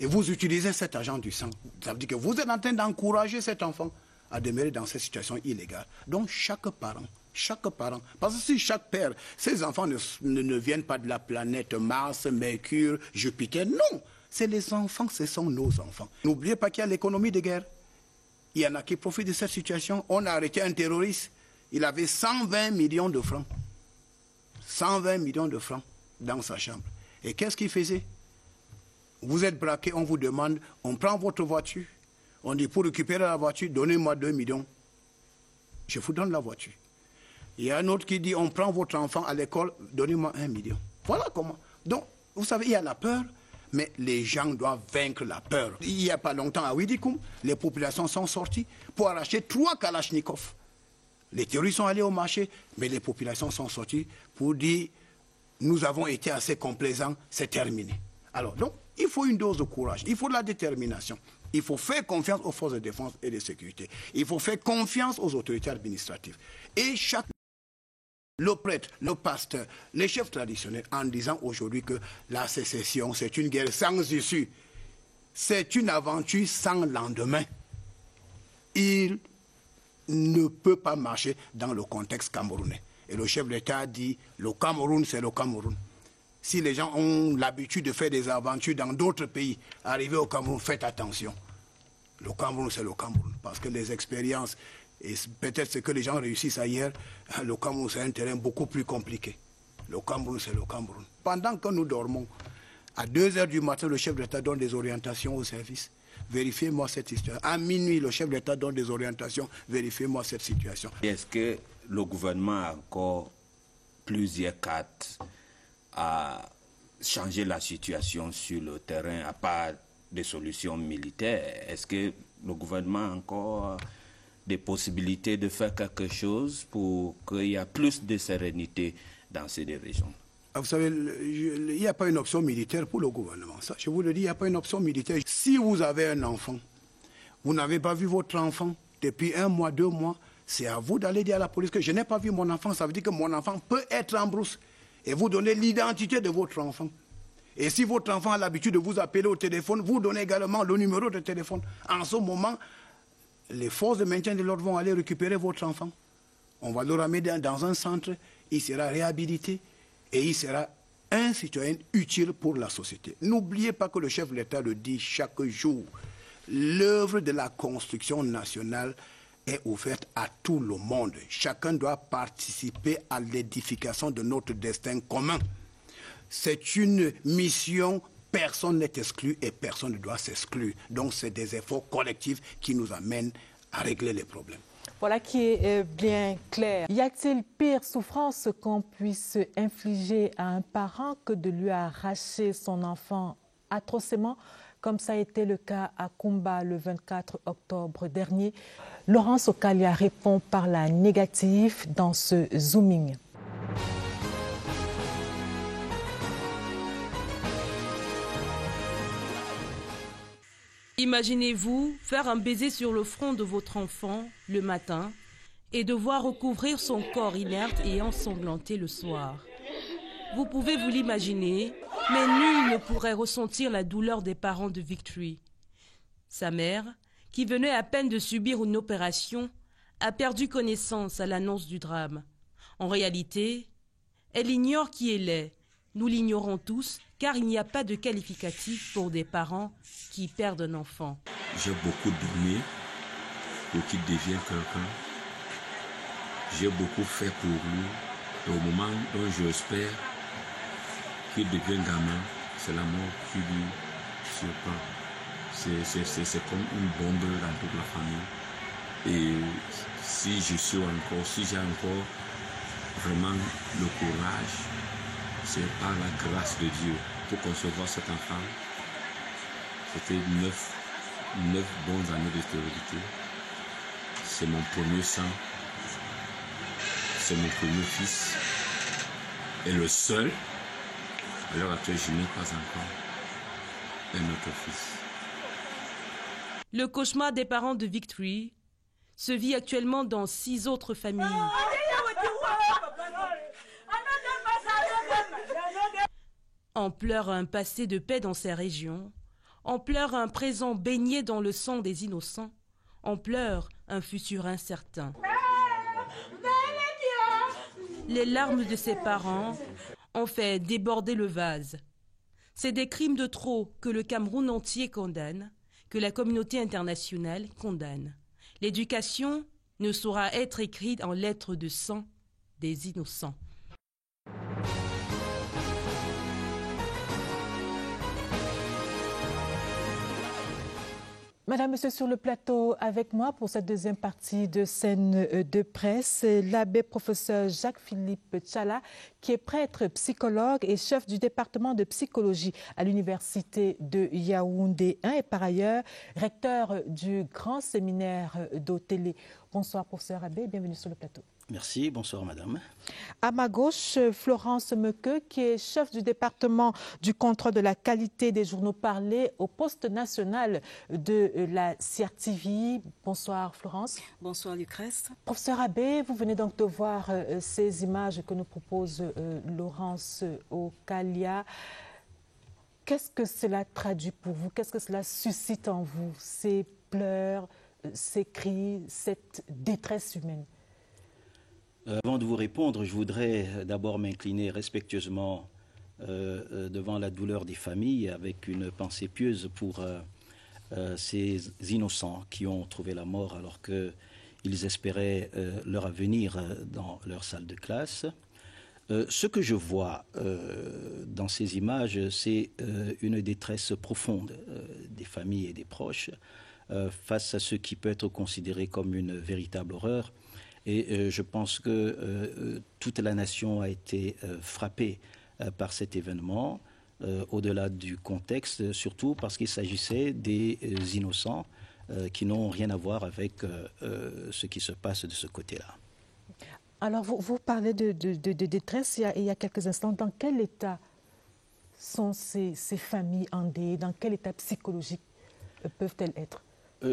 Et vous utilisez cet argent du sang. Ça veut dire que vous êtes en train d'encourager cet enfant à demeurer dans cette situation illégale. Donc chaque parent, parce que si chaque père, ces enfants ne viennent pas de la planète Mars, Mercure, Jupiter, non. C'est les enfants, ce sont nos enfants. N'oubliez pas qu'il y a l'économie de guerre. Il y en a qui profitent de cette situation. On a arrêté un terroriste, il avait 120 millions de francs. 120 millions de francs dans sa chambre. Et qu'est-ce qu'il faisait? Vous êtes braqué, on vous demande, on prend votre voiture, on dit pour récupérer la voiture, donnez-moi 2 millions. Je vous donne la voiture. Il y a un autre qui dit, on prend votre enfant à l'école, donnez-moi 1 million. Voilà comment. Donc, vous savez, il y a la peur, mais les gens doivent vaincre la peur. Il n'y a pas longtemps à Widikoum, les populations sont sorties pour arracher 3 Kalachnikov. Les terroristes sont allés au marché, mais les populations sont sorties pour dire, nous avons été assez complaisants, c'est terminé. Alors, donc, il faut une dose de courage, il faut de la détermination. Il faut faire confiance aux forces de défense et de sécurité. Il faut faire confiance aux autorités administratives. Et le prêtre, le pasteur, les chefs traditionnels, en disant aujourd'hui que la sécession, c'est une guerre sans issue. C'est une aventure sans lendemain. Il ne peut pas marcher dans le contexte camerounais. Et le chef de l'État a dit, le Cameroun, c'est le Cameroun. Si les gens ont l'habitude de faire des aventures dans d'autres pays, arriver au Cameroun, faites attention. Le Cameroun, c'est le Cameroun. Parce que les expériences, et peut-être ce que les gens réussissent ailleurs, le Cameroun, c'est un terrain beaucoup plus compliqué. Le Cameroun, c'est le Cameroun. Pendant que nous dormons, à 2 h du matin, le chef de l'État donne des orientations au service. Vérifiez-moi cette histoire. À minuit, le chef de l'État donne des orientations. Vérifiez-moi cette situation. Est-ce que le gouvernement a encore plusieurs cartes à changer la situation sur le terrain, à part des solutions militaires? Est-ce que le gouvernement a encore des possibilités de faire quelque chose pour qu'il y ait plus de sérénité dans ces deux régions? Vous savez, il n'y a pas une option militaire pour le gouvernement. Ça, je vous le dis, il n'y a pas une option militaire. Si vous avez un enfant, vous n'avez pas vu votre enfant depuis 1 mois, 2 mois, c'est à vous d'aller dire à la police que je n'ai pas vu mon enfant. Ça veut dire que mon enfant peut être en brousse. Et vous donnez l'identité de votre enfant. Et si votre enfant a l'habitude de vous appeler au téléphone, vous donnez également le numéro de téléphone. En ce moment, les forces de maintien de l'ordre vont aller récupérer votre enfant. On va le ramener dans un centre, il sera réhabilité et il sera un citoyen utile pour la société. N'oubliez pas que le chef de l'État le dit chaque jour. L'œuvre de la construction nationale est ouverte à tout le monde. Chacun doit participer à l'édification de notre destin commun. C'est une mission, personne n'est exclu et personne ne doit s'exclure. Donc c'est des efforts collectifs qui nous amènent à régler les problèmes. Voilà qui est bien clair. Y a-t-il pire souffrance qu'on puisse infliger à un parent que de lui arracher son enfant atrocement, comme ça a été le cas à Kumba le 24 octobre dernier? Laurence Okalia répond par la négative dans ce zooming. Imaginez-vous faire un baiser sur le front de votre enfant le matin et devoir recouvrir son corps inerte et ensanglanté le soir. Vous pouvez vous l'imaginer, mais nul ne pourrait ressentir la douleur des parents de Victory. Sa mère, qui venait à peine de subir une opération, a perdu connaissance à l'annonce du drame. En réalité, elle ignore qui elle est. Nous l'ignorons tous, car il n'y a pas de qualificatif pour des parents qui perdent un enfant. J'ai beaucoup donné pour qu'il devienne quelqu'un. J'ai beaucoup fait pour lui. Et au moment dont j'espère qu'il devienne gamin, c'est la mort qui lui surprend. C'est comme une bombe dans toute la famille. Et si j'ai encore vraiment le courage, c'est par la grâce de Dieu pour concevoir cet enfant. C'était 9 bonnes années de stérilité. C'est mon premier sang. C'est mon premier fils. Et le seul, à l'heure actuelle, je n'ai pas encore un autre fils. Le cauchemar des parents de Victory se vit actuellement dans 6 autres familles. On pleure un passé de paix dans ces régions. On pleure un présent baigné dans le sang des innocents. On pleure un futur incertain. Les larmes de ses parents ont fait déborder le vase. C'est des crimes de trop que le Cameroun entier condamne, que la communauté internationale condamne. L'éducation ne saura être écrite en lettres de sang des innocents. Madame, Monsieur, sur le plateau avec moi pour cette deuxième partie de Scène de presse, l'abbé professeur Jacques-Philippe Tchala, qui est prêtre, psychologue et chef du département de psychologie à l'université de Yaoundé 1 et par ailleurs recteur du grand séminaire d'Otélé. Bonsoir professeur Abbé, bienvenue sur le plateau. Merci, bonsoir madame. À ma gauche, Florence Mequeux, qui est chef du département du contrôle de la qualité des journaux parlés au poste national de la CRTV. Bonsoir Florence. Bonsoir Lucrèce. Professeur Abbé, vous venez donc de voir ces images que nous propose Laurence Okalia. Qu'est-ce que cela traduit pour vous? Qu'est-ce que cela suscite en vous? Ces pleurs, ces cris, cette détresse humaine? Avant de vous répondre, je voudrais d'abord m'incliner respectueusement devant la douleur des familles avec une pensée pieuse pour ces innocents qui ont trouvé la mort alors qu'ils espéraient leur avenir dans leur salle de classe. Ce que je vois dans ces images, c'est une détresse profonde des familles et des proches face à ce qui peut être considéré comme une véritable horreur. Et je pense que toute la nation a été frappée par cet événement. au-delà du contexte, surtout parce qu'il s'agissait des innocents qui n'ont rien à voir avec ce qui se passe de ce côté-là. Alors, vous parlez de détresse il y a quelques instants. Dans quel état sont ces familles endeuillées? Dans quel état psychologique peuvent-elles être?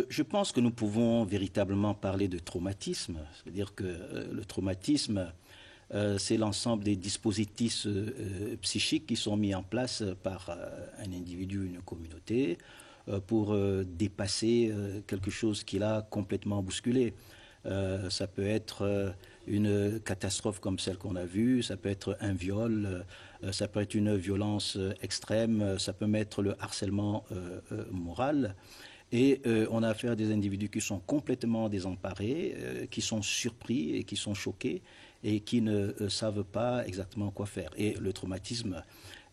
Je pense que nous pouvons véritablement parler de traumatisme. C'est-à-dire que le traumatisme, c'est l'ensemble des dispositifs psychiques qui sont mis en place par un individu, une communauté, pour dépasser quelque chose qui l'a complètement bousculé. Ça peut être une catastrophe comme celle qu'on a vue, ça peut être un viol, ça peut être une violence extrême, ça peut être le harcèlement moral. Et on a affaire à des individus qui sont complètement désemparés, qui sont surpris et qui sont choqués et qui ne savent pas exactement quoi faire. Et le traumatisme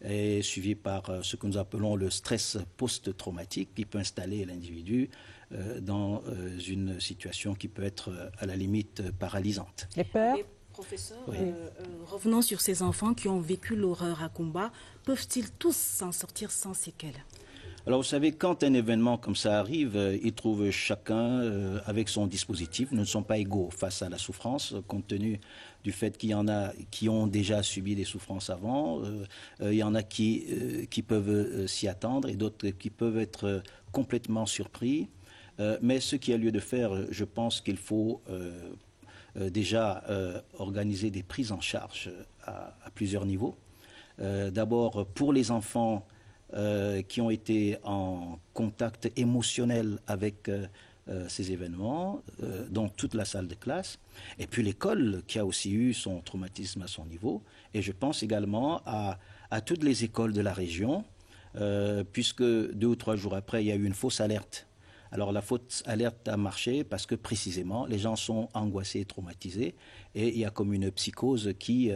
est suivi par ce que nous appelons le stress post-traumatique qui peut installer l'individu dans une situation qui peut être à la limite paralysante. Les peurs? Professeur, oui. Revenons sur ces enfants qui ont vécu l'horreur à Kumba. Peuvent-ils tous s'en sortir sans séquelles? Alors vous savez, quand un événement comme ça arrive, ils trouvent chacun avec son dispositif. Nous ne sommes pas égaux face à la souffrance, compte tenu du fait qu'il y en a qui ont déjà subi des souffrances avant. Il y en a qui peuvent s'y attendre et d'autres qui peuvent être complètement surpris. Mais ce qu'il y a lieu de faire, je pense qu'il faut déjà organiser des prises en charge à plusieurs niveaux. D'abord, pour les enfants qui ont été en contact émotionnel avec ces événements, dans toute la salle de classe, et puis l'école qui a aussi eu son traumatisme à son niveau, et je pense également à toutes les écoles de la région, puisque 2 ou 3 jours après, il y a eu une fausse alerte. Alors la fausse alerte a marché parce que précisément les gens sont angoissés et traumatisés et il y a comme une psychose qui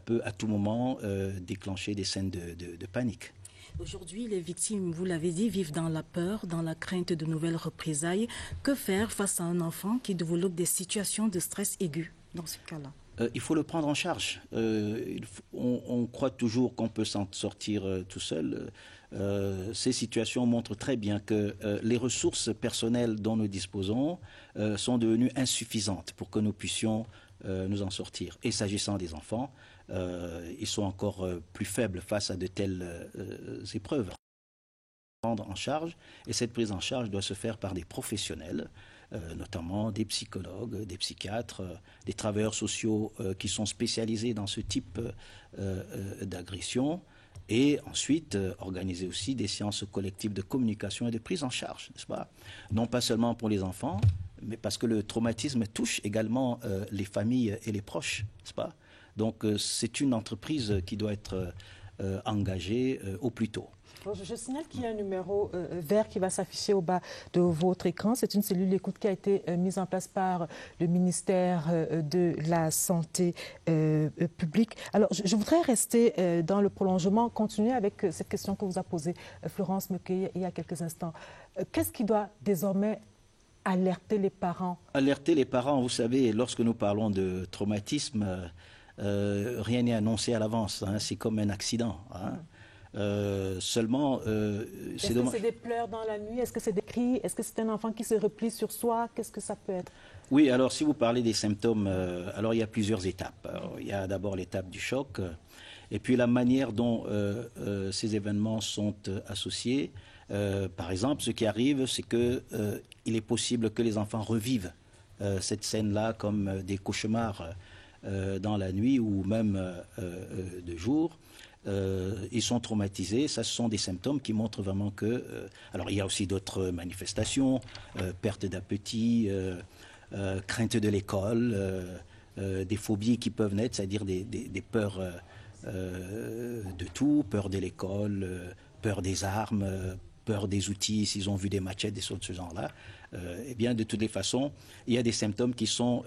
peut à tout moment déclencher des scènes de panique. Aujourd'hui, les victimes, vous l'avez dit, vivent dans la peur, dans la crainte de nouvelles représailles. Que faire face à un enfant qui développe des situations de stress aigu dans ce cas-là? Il faut le prendre en charge. On croit toujours qu'on peut s'en sortir tout seul. Ces situations montrent très bien que les ressources personnelles dont nous disposons sont devenues insuffisantes pour que nous puissions nous en sortir. Et s'agissant des enfants, ils sont encore plus faibles face à de telles épreuves. Prendre en charge, et cette prise en charge doit se faire par des professionnels, notamment des psychologues, des psychiatres, des travailleurs sociaux qui sont spécialisés dans ce type d'agression, et ensuite organiser aussi des séances collectives de communication et de prise en charge, n'est-ce pas? Non pas seulement pour les enfants, mais parce que le traumatisme touche également les familles et les proches, n'est-ce pas? Donc c'est une entreprise qui doit être engagée au plus tôt. Je signale qu'il y a un numéro vert qui va s'afficher au bas de votre écran. C'est une cellule d'écoute qui a été mise en place par le ministère de la Santé publique. Alors, je voudrais rester dans le prolongement, continuer avec cette question que vous a posée Florence Meukeye il y a quelques instants. Qu'est-ce qui doit désormais alerter les parents? Alerter les parents, vous savez, lorsque nous parlons de traumatisme, rien n'est annoncé à l'avance. Hein, c'est comme un accident. Hein. Seulement, c'est dommage. Est-ce que c'est des pleurs dans la nuit? Est-ce que c'est des cris? Est-ce que c'est un enfant qui se replie sur soi? Qu'est-ce que ça peut être? Oui, alors si vous parlez des symptômes, alors il y a plusieurs étapes. Alors, il y a d'abord l'étape du choc, et puis la manière dont ces événements sont associés. Par exemple, ce qui arrive, c'est qu'il est possible que les enfants revivent cette scène-là comme des cauchemars dans la nuit ou même de jour. Ils sont traumatisés. Ça, ce sont des symptômes qui montrent vraiment que... alors, il y a aussi d'autres manifestations, perte d'appétit, crainte de l'école, des phobies qui peuvent naître, c'est-à-dire des peurs de tout, peur de l'école, peur des armes, peur des outils, s'ils ont vu des machettes, des choses de ce genre-là. Eh bien, de toutes les façons, il y a des symptômes qui sont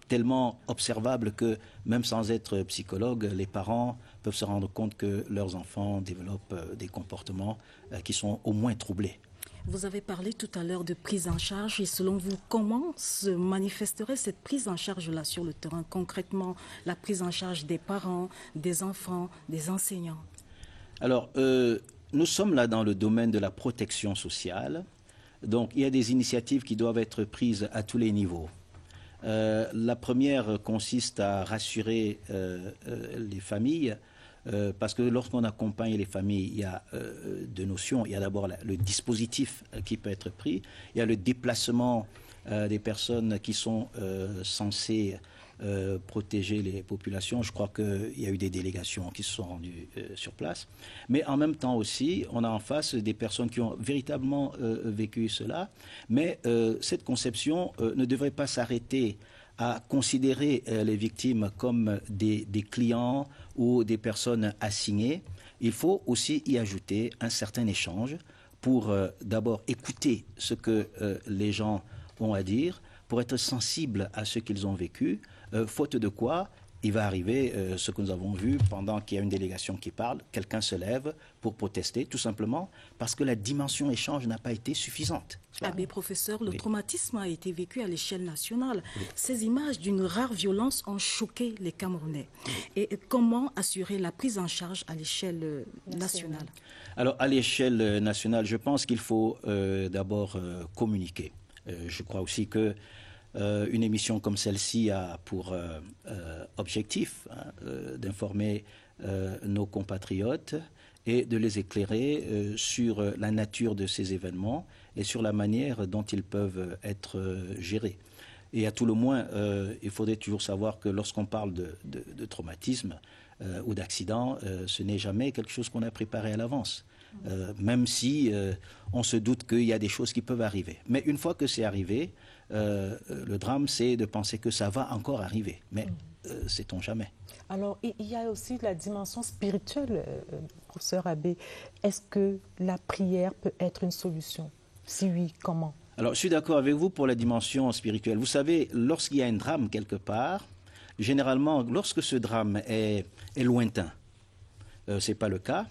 tellement observables que, même sans être psychologue, les parents peuvent se rendre compte que leurs enfants développent des comportements qui sont au moins troublés. Vous avez parlé tout à l'heure de prise en charge et selon vous, comment se manifesterait cette prise en charge-là sur le terrain, concrètement, la prise en charge des parents, des enfants, des enseignants? Alors, nous sommes là dans le domaine de la protection sociale. Donc, il y a des initiatives qui doivent être prises à tous les niveaux. La première consiste à rassurer les familles, parce que lorsqu'on accompagne les familles, il y a deux notions. Il y a d'abord le dispositif qui peut être pris. Il y a le déplacement des personnes qui sont censées protéger les populations. Je crois qu'il y a eu des délégations qui se sont rendues sur place. Mais en même temps aussi, on a en face des personnes qui ont véritablement vécu cela. Mais cette conception ne devrait pas s'arrêter à considérer les victimes comme des clients ou des personnes assignées. Il faut aussi y ajouter un certain échange pour d'abord écouter ce que les gens ont à dire, pour être sensible à ce qu'ils ont vécu, faute de quoi il va arriver ce que nous avons vu pendant qu'il y a une délégation qui parle, quelqu'un se lève pour protester, tout simplement parce que la dimension échange n'a pas été suffisante. Abbé professeur, le traumatisme a été vécu à l'échelle nationale. Oui. Ces images d'une rare violence ont choqué les Camerounais. Et comment assurer la prise en charge à l'échelle nationale? Alors, à l'échelle nationale, je pense qu'il faut d'abord communiquer. Je crois aussi que une émission comme celle-ci a pour objectif d'informer nos compatriotes et de les éclairer sur la nature de ces événements et sur la manière dont ils peuvent être gérés. Et à tout le moins, il faudrait toujours savoir que lorsqu'on parle de traumatisme ou d'accident, ce n'est jamais quelque chose qu'on a préparé à l'avance. Même si on se doute qu'il y a des choses qui peuvent arriver. Mais une fois que c'est arrivé, le drame, c'est de penser que ça va encore arriver. Mais sait-on jamais. Alors, il y a aussi la dimension spirituelle, professeur Abbé. Est-ce que la prière peut être une solution? Si oui, comment? Alors, je suis d'accord avec vous pour la dimension spirituelle. Vous savez, lorsqu'il y a un drame quelque part, généralement, lorsque ce drame est lointain, ce n'est pas le cas,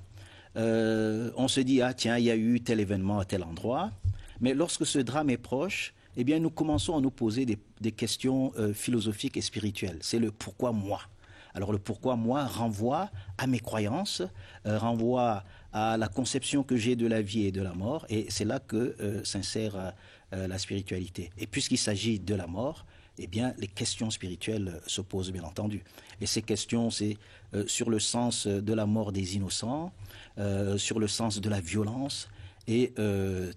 on se dit, ah tiens, il y a eu tel événement à tel endroit. Mais lorsque ce drame est proche, eh bien, nous commençons à nous poser des questions philosophiques et spirituelles. C'est le pourquoi moi. Alors le pourquoi moi renvoie à mes croyances, renvoie à la conception que j'ai de la vie et de la mort. Et c'est là que s'insère la spiritualité. Et puisqu'il s'agit de la mort, eh bien, les questions spirituelles se posent, bien entendu. Et ces questions, c'est sur le sens de la mort des innocents, sur le sens de la violence, et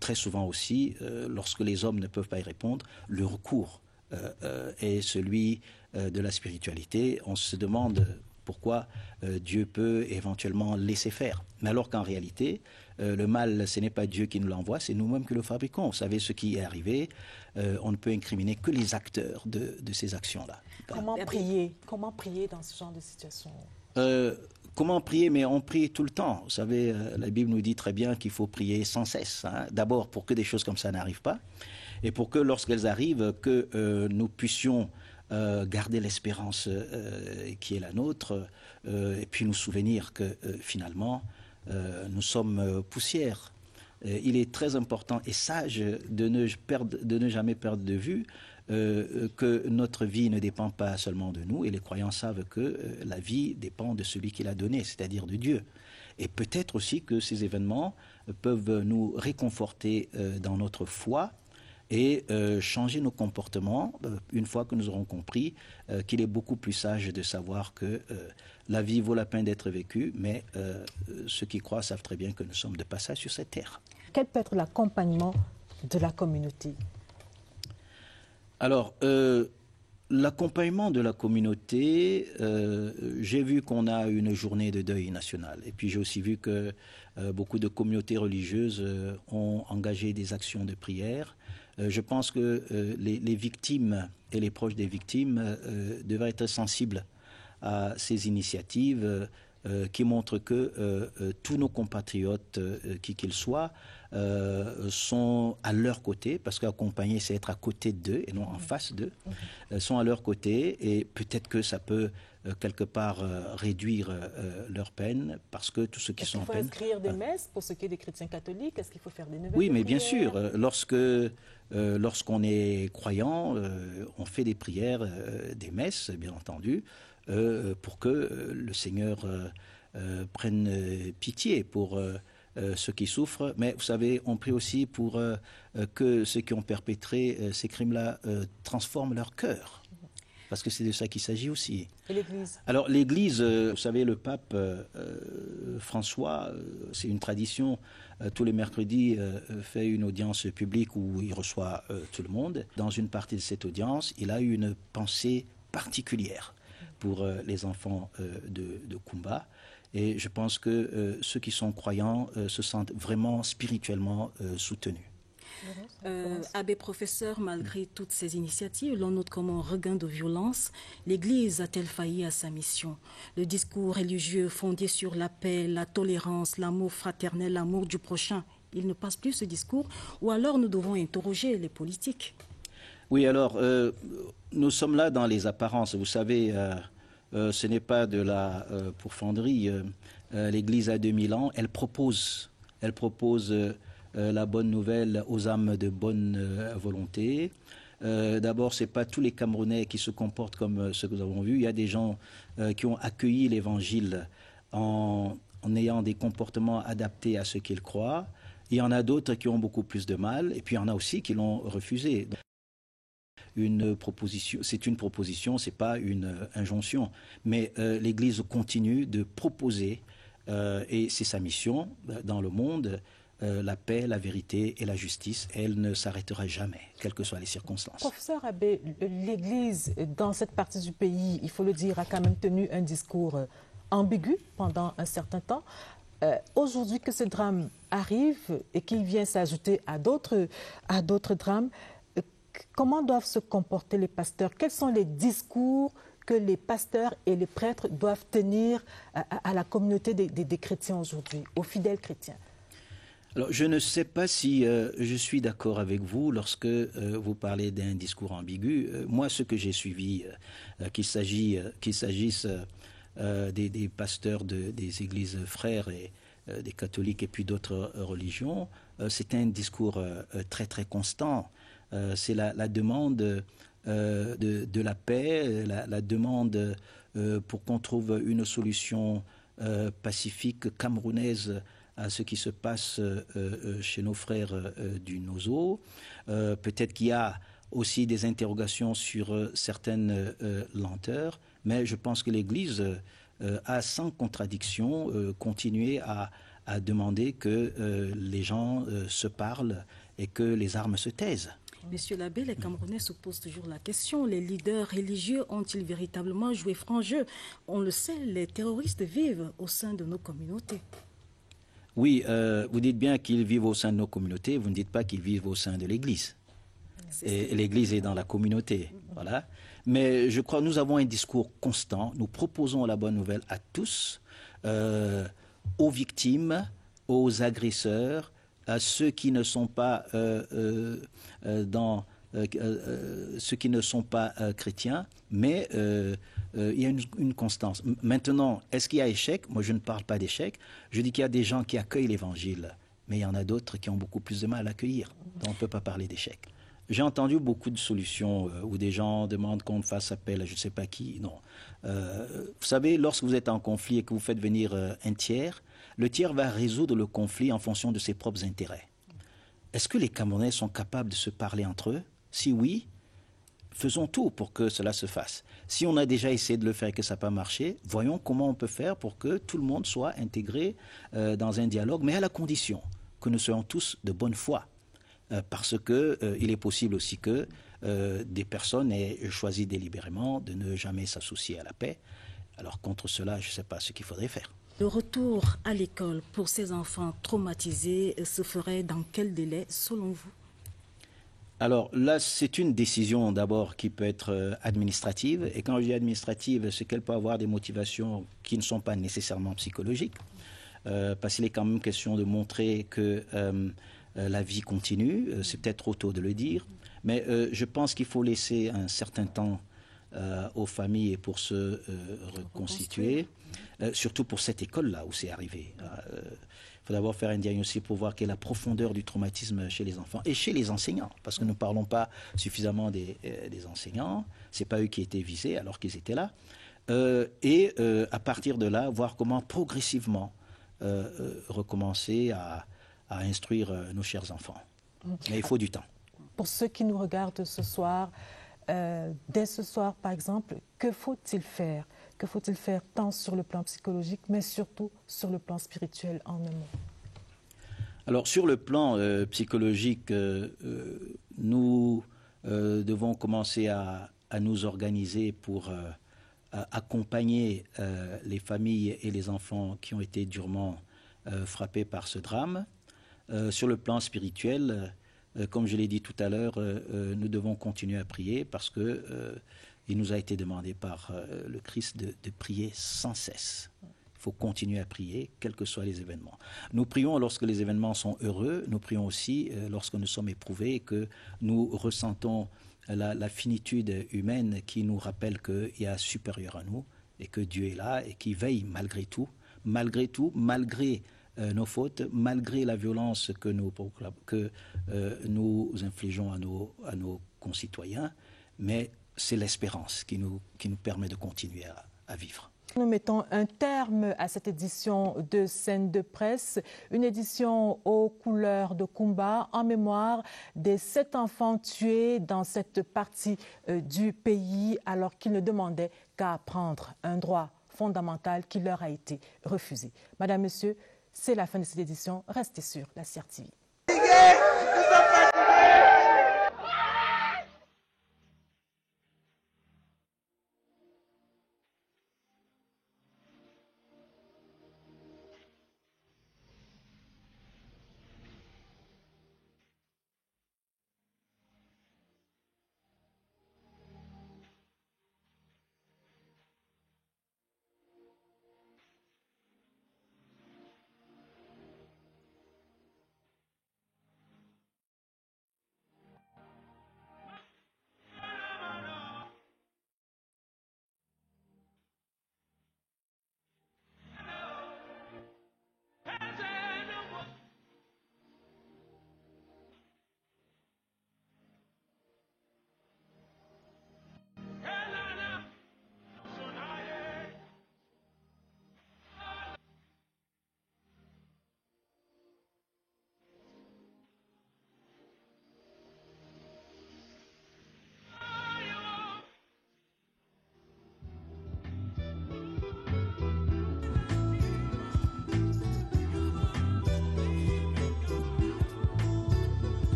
très souvent aussi, lorsque les hommes ne peuvent pas y répondre, le recours est celui de la spiritualité. On se demande pourquoi Dieu peut éventuellement laisser faire. Mais alors qu'en réalité, le mal, ce n'est pas Dieu qui nous l'envoie, c'est nous-mêmes qui le fabriquons. Vous savez ce qui est arrivé, on ne peut incriminer que les acteurs de ces actions-là. Comment prier? Comment prier dans ce genre de situation? Comment prier? Mais on prie tout le temps. Vous savez, la Bible nous dit très bien qu'il faut prier sans cesse. Hein. D'abord pour que des choses comme ça n'arrivent pas, et pour que lorsqu'elles arrivent, que nous puissions garder l'espérance qui est la nôtre, et puis nous souvenir que finalement, nous sommes poussière. Il est très important et sage de ne jamais perdre de vue que notre vie ne dépend pas seulement de nous, et les croyants savent que la vie dépend de celui qui l'a donnée, c'est-à-dire de Dieu. Et peut-être aussi que ces événements peuvent nous réconforter dans notre foi et changer nos comportements une fois que nous aurons compris qu'il est beaucoup plus sage de savoir que la vie vaut la peine d'être vécue, mais ceux qui croient savent très bien que nous sommes de passage sur cette terre. Quel peut être l'accompagnement de la communauté? Alors, l'accompagnement de la communauté, j'ai vu qu'on a une journée de deuil national. Et puis j'ai aussi vu que beaucoup de communautés religieuses ont engagé des actions de prière. Je pense que les victimes et les proches des victimes devraient être sensibles à ces initiatives qui montrent que tous nos compatriotes, qui qu'ils soient, sont à leur côté, parce qu'accompagner, c'est être à côté d'eux et non en face d'eux, sont à leur côté, et peut-être que ça peut quelque part réduire leur peine, parce que tous ceux qui sont en peine... Est-ce qu'il faut inscrire des messes pour ce qui est des chrétiens catholiques? Est-ce qu'il faut faire des nouvelles Oui, mais bien sûr, lorsqu'on est croyant, on fait des prières, des messes, bien entendu, pour que le Seigneur prennent pitié pour ceux qui souffrent. Mais vous savez, on prie aussi pour que ceux qui ont perpétré ces crimes-là transforment leur cœur. Parce que c'est de ça qu'il s'agit aussi. Et l'Église? Alors l'Église, vous savez, le pape François, c'est une tradition, tous les mercredis fait une audience publique où il reçoit tout le monde. Dans une partie de cette audience, il a eu une pensée particulière pour les enfants de Kumba. Et je pense que ceux qui sont croyants se sentent vraiment spirituellement soutenus. Abbé professeur, malgré toutes ces initiatives, l'on note comme un regain de violence. L'Église a-t-elle failli à sa mission? Le discours religieux fondé sur la paix, la tolérance, l'amour fraternel, l'amour du prochain, il ne passe plus ce discours? Ou alors nous devons interroger les politiques? Oui, alors, nous sommes là dans les apparences. Vous savez, ce n'est pas de la pourfendrie. L'Église a 2000 ans, elle propose la bonne nouvelle aux âmes de bonne volonté. D'abord, ce n'est pas tous les Camerounais qui se comportent comme ce que nous avons vu. Il y a des gens qui ont accueilli l'Évangile en ayant des comportements adaptés à ce qu'ils croient. Il y en a d'autres qui ont beaucoup plus de mal, et puis il y en a aussi qui l'ont refusé. C'est une proposition, ce n'est pas une injonction. Mais l'Église continue de proposer, et c'est sa mission dans le monde, la paix, la vérité et la justice. Elle ne s'arrêtera jamais, quelles que soient les circonstances. Professeur Abbé, l'Église, dans cette partie du pays, il faut le dire, a quand même tenu un discours ambigu pendant un certain temps. Aujourd'hui que ce drame arrive et qu'il vient s'ajouter à d'autres drames, comment doivent se comporter les pasteurs? Quels sont les discours que les pasteurs et les prêtres doivent tenir à la communauté des chrétiens aujourd'hui, aux fidèles chrétiens? Alors, je ne sais pas si je suis d'accord avec vous lorsque vous parlez d'un discours ambigu. Moi, ce que j'ai suivi, qu'il s'agisse des pasteurs des églises frères et des catholiques et puis d'autres religions, c'est un discours très très constant. C'est la demande de la paix, la demande pour qu'on trouve une solution pacifique camerounaise à ce qui se passe chez nos frères du Nozo. Peut-être qu'il y a aussi des interrogations sur certaines lenteurs, mais je pense que l'Église a sans contradiction continué à demander que les gens se parlent et que les armes se taisent. Monsieur l'abbé, les Camerounais se posent toujours la question, les leaders religieux ont-ils véritablement joué franc jeu? On le sait, les terroristes vivent au sein de nos communautés. Oui, vous dites bien qu'ils vivent au sein de nos communautés, vous ne dites pas qu'ils vivent au sein de l'Église. Et l'Église est dans la communauté, voilà. Mais je crois que nous avons un discours constant, nous proposons la bonne nouvelle à tous, aux victimes, aux agresseurs, à ceux qui ne sont pas ceux qui ne sont pas chrétiens, mais il y a une constance. Maintenant, est-ce qu'il y a échec? Moi, je ne parle pas d'échec. Je dis qu'il y a des gens qui accueillent l'Évangile, mais il y en a d'autres qui ont beaucoup plus de mal à l'accueillir. Donc, on ne peut pas parler d'échec. J'ai entendu beaucoup de solutions où des gens demandent qu'on fasse appel à je ne sais pas qui. Non. Vous savez, lorsque vous êtes en conflit et que vous faites venir un tiers, le tiers va résoudre le conflit en fonction de ses propres intérêts. Est-ce que les Camerounais sont capables de se parler entre eux? Si oui, faisons tout pour que cela se fasse. Si on a déjà essayé de le faire et que ça n'a pas marché, voyons comment on peut faire pour que tout le monde soit intégré dans un dialogue, mais à la condition que nous soyons tous de bonne foi. Parce qu'il est possible aussi que des personnes aient choisi délibérément de ne jamais s'associer à la paix. Alors contre cela, je ne sais pas ce qu'il faudrait faire. Le retour à l'école pour ces enfants traumatisés se ferait dans quel délai selon vous? Alors là, c'est une décision d'abord qui peut être administrative. Et quand je dis administrative, c'est qu'elle peut avoir des motivations qui ne sont pas nécessairement psychologiques. Parce qu'il est quand même question de montrer que la vie continue. C'est peut-être trop tôt de le dire. Mais je pense qu'il faut laisser un certain temps aux familles pour se reconstituer. Surtout pour cette école-là où c'est arrivé. Il faut d'abord faire un diagnostic pour voir quelle est la profondeur du traumatisme chez les enfants et chez les enseignants, parce que nous ne parlons pas suffisamment des enseignants. Ce n'est pas eux qui étaient visés alors qu'ils étaient là. et à partir de là, voir comment progressivement recommencer à instruire nos chers enfants. Mais il faut du temps. Pour ceux qui nous regardent ce soir, dès ce soir par exemple, que faut-il faire? Que faut-il faire tant sur le plan psychologique, mais surtout sur le plan spirituel en un mot? Alors sur le plan psychologique, nous devons commencer à nous organiser pour accompagner les familles et les enfants qui ont été durement frappés par ce drame. Sur le plan spirituel, comme je l'ai dit tout à l'heure, nous devons continuer à prier parce que il nous a été demandé par le Christ de prier sans cesse. Il faut continuer à prier, quels que soient les événements. Nous prions lorsque les événements sont heureux, nous prions aussi lorsque nous sommes éprouvés et que nous ressentons la finitude humaine qui nous rappelle qu'il y a supérieur à nous et que Dieu est là et qui veille malgré tout, malgré nos fautes, malgré la violence que nous infligeons à nos concitoyens, mais c'est l'espérance qui nous permet de continuer à vivre. Nous mettons un terme à cette édition de Scène de Presse, une édition aux couleurs de Kumba en mémoire des 7 enfants tués dans cette partie du pays alors qu'ils ne demandaient qu'à apprendre un droit fondamental qui leur a été refusé. Madame, Monsieur, c'est la fin de cette édition. Restez sur la CRTV.